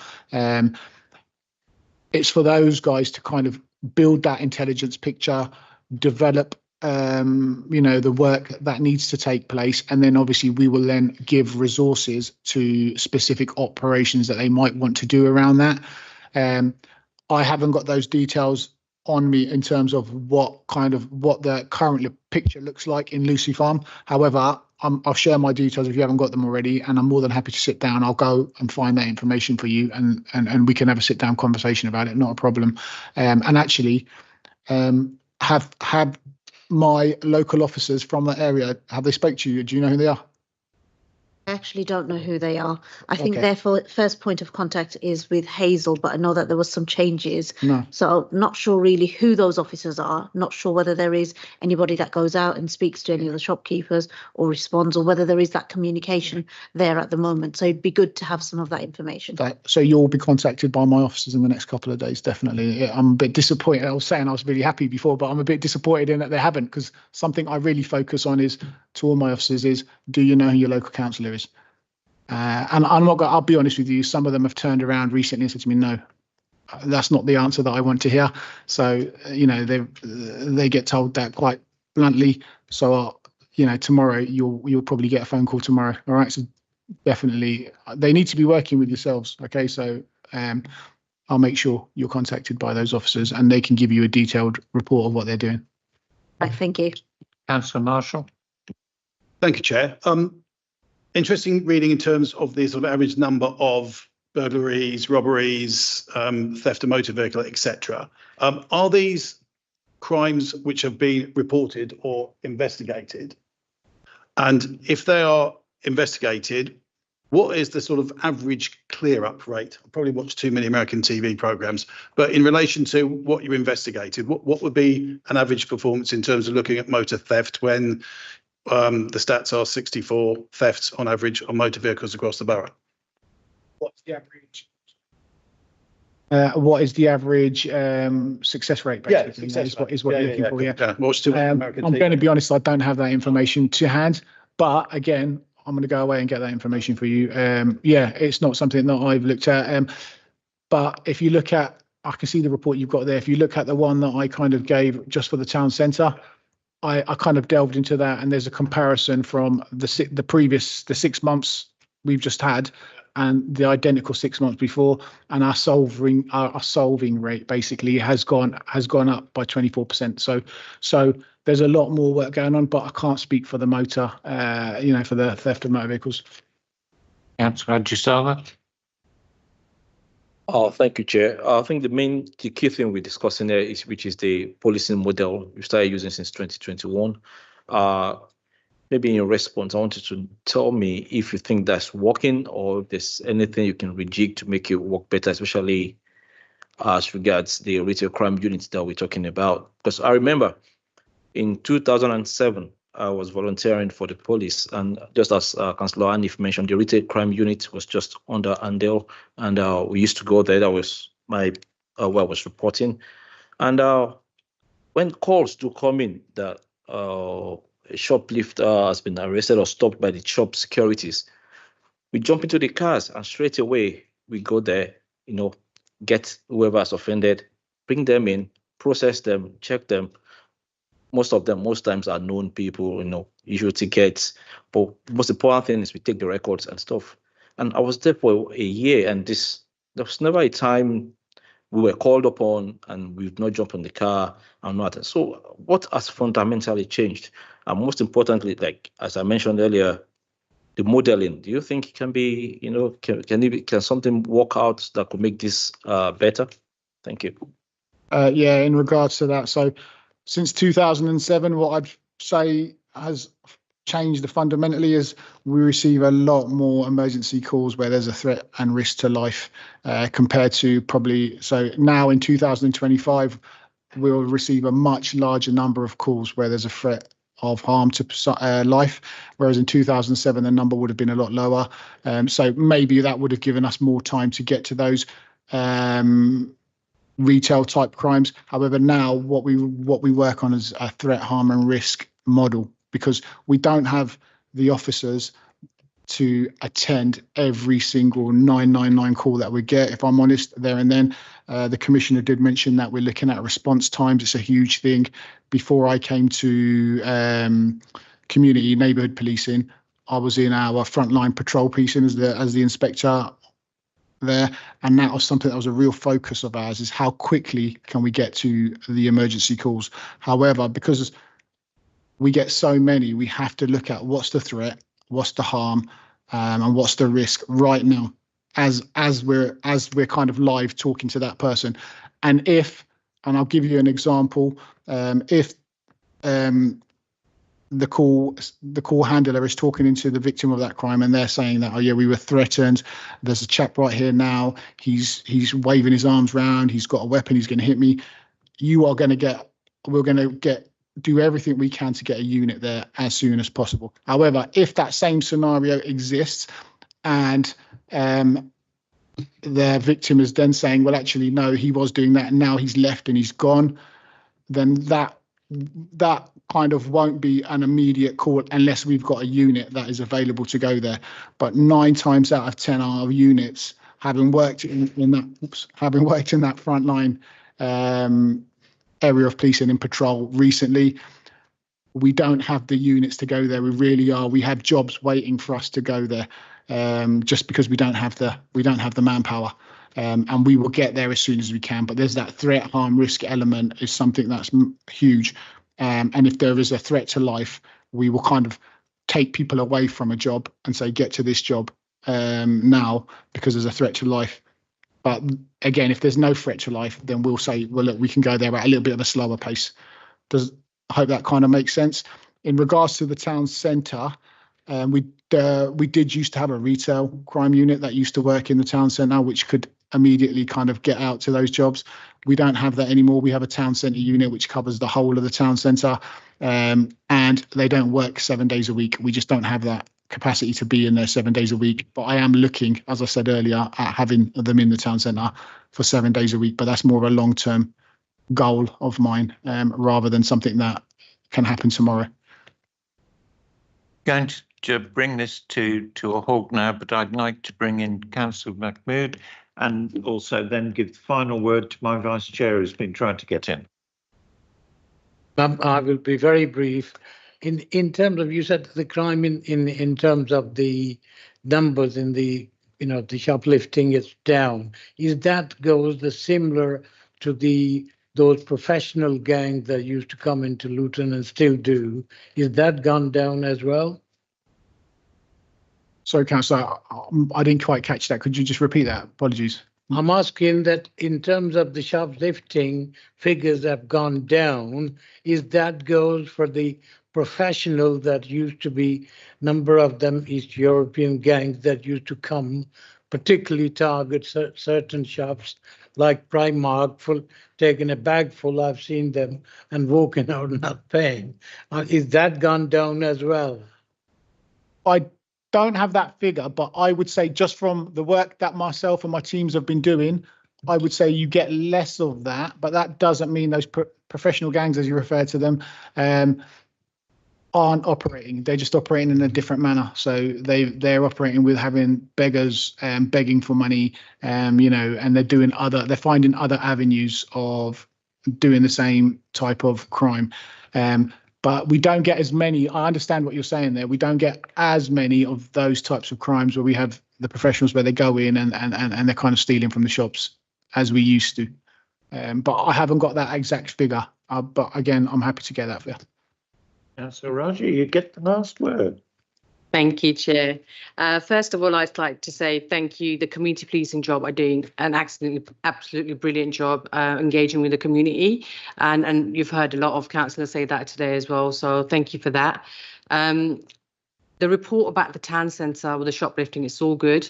It's for those guys to kind of build that intelligence picture, develop the work that needs to take place, and then obviously we will then give resources to specific operations that they might want to do around that. I haven't got those details on me in terms of what the current picture looks like in Lucy Farm. However, I'll share my details if you haven't got them already, and I'm more than happy to sit down. I'll go and find that information for you, and we can have a sit down conversation about it. Not a problem. And actually, have my local officers from that area, have they spoke to you? Do you know who they are? I actually don't know who they are. I think Okay. their first point of contact is with Hazel, but I know that there was some changes. No. So not sure really who those officers are. Not sure whether there is anybody that goes out and speaks to any of the shopkeepers or responds, or whether there is that communication there at the moment. So it'd be good to have some of that information. So you'll be contacted by my officers in the next couple of days, definitely. Yeah, I'm a bit disappointed. I was saying I was really happy before, but I'm a bit disappointed in that they haven't, because something I really focus on is, to all my officers, is, do you know who your local councillor is? And I'll be honest with you, some of them have turned around recently and said to me, no, that's not the answer that I want to hear. So, they get told that quite bluntly. So, tomorrow you'll probably get a phone call tomorrow. All right. So definitely they need to be working with yourselves. Okay. So, I'll make sure you're contacted by those officers and they can give you a detailed report of what they're doing. Right, thank you. Councillor Marshall. Thank you, Chair. Interesting reading in terms of the sort of average number of burglaries, robberies, theft of motor vehicle, etc. Are these crimes which have been reported or investigated? And if they are investigated, what is the sort of average clear-up rate? I probably watch too many American TV programs, but in relation to what you investigated, what would be an average performance in terms of looking at motor theft when the stats are 64 thefts on average on motor vehicles across the borough? What's the average? What is the average success rate? Yeah, Basically, success rate. is what you're looking for. Yeah. Yeah, what's still I'm American going to be honest, I don't have that information to hand, but again, I'm going to go away and get that information for you. Yeah, it's not something that I've looked at. But if you look at, I can see the report you've got there. If you look at the one that I kind of gave just for the town centre, I kind of delved into that, and there's a comparison from the 6 months we've just had and the identical 6 months before, and our solving rate basically has gone up by 24%. So there's a lot more work going on, but I can't speak for the motor, for the theft of motor vehicles. Councillor Gisela. Oh, thank you, Chair. I think the key thing we're discussing there which is the policing model we started using since 2021. Maybe in your response, I want you to tell me if you think that's working or if there's anything you can rejig to make it work better, especially as regards the retail crime units that we're talking about. Because I remember in 2007, I was volunteering for the police, and just as Councillor Anif mentioned, the retail crime unit was just under Andel, and we used to go there. That was my where I was reporting, and when calls do come in that a shoplifter has been arrested or stopped by the shop securities, we jump into the cars and straight away we go there, get whoever has offended, bring them in, process them, check them. Most times are known people, issue tickets. But most important thing is we take the records and stuff. And I was there for a year, and there was never a time we were called upon and we've not jumped on the car and not. So what has fundamentally changed? And most importantly, like as I mentioned earlier, the modeling. Do you think it can be, can something work out that could make this better? Thank you. Yeah, in regards to that, so since 2007, what I'd say has changed fundamentally is we receive a lot more emergency calls where there's a threat and risk to life compared to so now in 2025, we'll receive a much larger number of calls where there's a threat of harm to life, whereas in 2007, the number would have been a lot lower. So maybe that would have given us more time to get to those retail type crimes. However, now what we work on is a threat, harm and risk model, because we don't have the officers to attend every single 999 call that we get, if I'm honest, there and then. The Commissioner did mention that we're looking at response times. It's a huge thing. Before I came to community neighbourhood policing, I was in our frontline patrol policing as the inspector there, and that was something that was a real focus of ours, is how quickly can we get to the emergency calls. However, because we get so many, we have to look at what's the threat, what's the harm, and what's the risk right now as we're kind of live talking to that person. And I'll give you an example, if the call handler is talking into the victim of that crime and they're saying that, oh yeah, we were threatened, there's a chap right here now, he's waving his arms around, he's got a weapon, he's going to hit me, we're going to do everything we can to get a unit there as soon as possible. However, if that same scenario exists and the victim is then saying, well, actually, no, he was doing that and now he's left and he's gone, then that kind of won't be an immediate call unless we've got a unit that is available to go there. But 9 times out of 10, our units, having worked in that frontline area of policing in patrol recently, we don't have the units to go there. We have jobs waiting for us to go there, just because we don't have the manpower. And we will get there as soon as we can. But there's that threat, harm, risk element is something that's huge. And if there is a threat to life, we will kind of take people away from a job and say, get to this job now because there's a threat to life. But again, if there's no threat to life, then we'll say, well, look, we can go there at a little bit of a slower pace. I hope that kind of makes sense. In regards to the town centre, we did used to have a retail crime unit that used to work in the town centre, which could immediately kind of get out to those jobs. We don't have that anymore. We have a town centre unit which covers the whole of the town centre, and they don't work 7 days a week. We just don't have that capacity to be in there 7 days a week. But I am looking, as I said earlier, at having them in the town centre for 7 days a week. But that's more of a long-term goal of mine, rather than something that can happen tomorrow. Going to bring this to a halt now, but I'd like to bring in Councillor Mahmood and also then give the final word to my vice chair who's been trying to get in. I will be very brief. In terms of, you said the crime in terms of the numbers in the, the shoplifting is down. Is that goes the similar to those professional gangs that used to come into Luton and still do? Is that gone down as well? Sorry, Councillor, I didn't quite catch that. Could you just repeat that? Apologies. I'm asking that in terms of the shoplifting figures have gone down, is that goes for the professional that used to be, number of them East European gangs that used to come, particularly target certain shops like Primark, for taking a bag full, I've seen them, and walking out not paying. Is that gone down as well? I don't have that figure, but I would say just from the work that myself and my teams have been doing, I would say you get less of that, but that doesn't mean those professional gangs, as you refer to them, aren't operating. They're just operating in a different manner. So they're operating with having beggars begging for money, and they're finding other avenues of doing the same type of crime. But we don't get as many. I understand what you're saying there. We don't get as many of those types of crimes where we have the professionals where they go in and they're kind of stealing from the shops as we used to. But I haven't got that exact figure. But again, I'm happy to get that for you. So Roger, you get the last word. Thank you, Chair. First of all, I'd like to say thank you. The community policing job are doing an absolutely brilliant job engaging with the community. And you've heard a lot of councillors say that today as well. So thank you for that. The report about the town centre with the shoplifting, it's all good.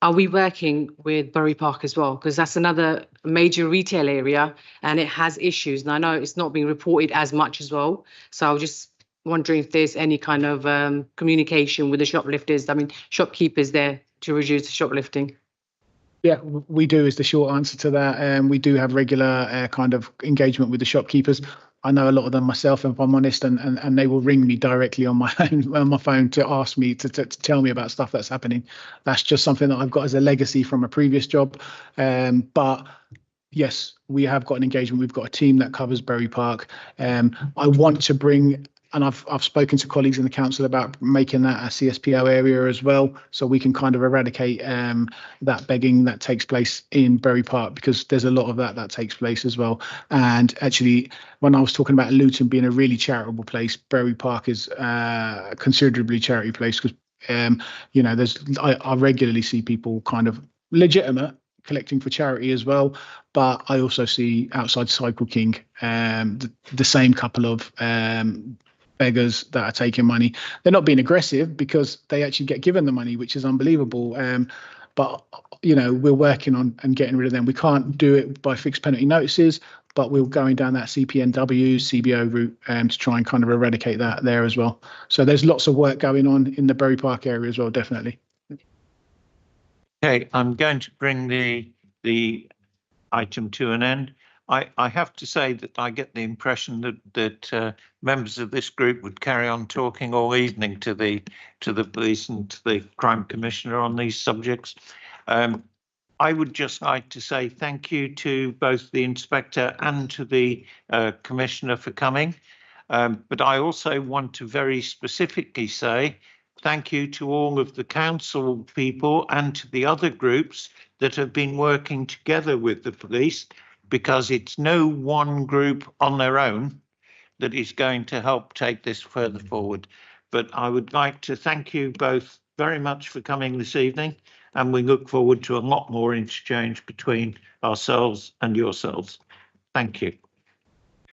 Are we working with Bury Park as well? Because that's another major retail area and it has issues. And I know it's not being reported as much as well. So I'll just wondering if there's any kind of communication with the shoplifters, shopkeepers there to reduce the shoplifting. Yeah, we do is the short answer to that. We do have regular kind of engagement with the shopkeepers. I know a lot of them myself, if I'm honest, and they will ring me directly on my phone to ask me to tell me about stuff that's happening. That's just something that I've got as a legacy from a previous job. But yes, we have got an engagement. We've got a team that covers Bury Park. I want to bring, and I've spoken to colleagues in the council about making that a CSPO area as well, so we can kind of eradicate that begging that takes place in Bury Park, because there's a lot of that takes place as well. And actually, when I was talking about Luton being a really charitable place, Bury Park is a considerably charity place, because I regularly see people kind of legitimate collecting for charity as well, but I also see outside Cycle King the same couple of beggars that are taking money. They're not being aggressive because they actually get given the money, which is unbelievable. But we're working on and getting rid of them. We can't do it by fixed penalty notices, but we're going down that CPNW, CBO route to try and kind of eradicate that there as well. So there's lots of work going on in the Bury Park area as well, definitely. Okay, I'm going to bring the item to an end. I have to say that I get the impression that members of this group would carry on talking all evening to the police and to the crime commissioner on these subjects. I would just like to say thank you to both the inspector and to the commissioner for coming. But I also want to very specifically say thank you to all of the council people and to the other groups that have been working together with the police, because it's no one group on their own that is going to help take this further forward. But I would like to thank you both very much for coming this evening, and we look forward to a lot more exchange between ourselves and yourselves. Thank you.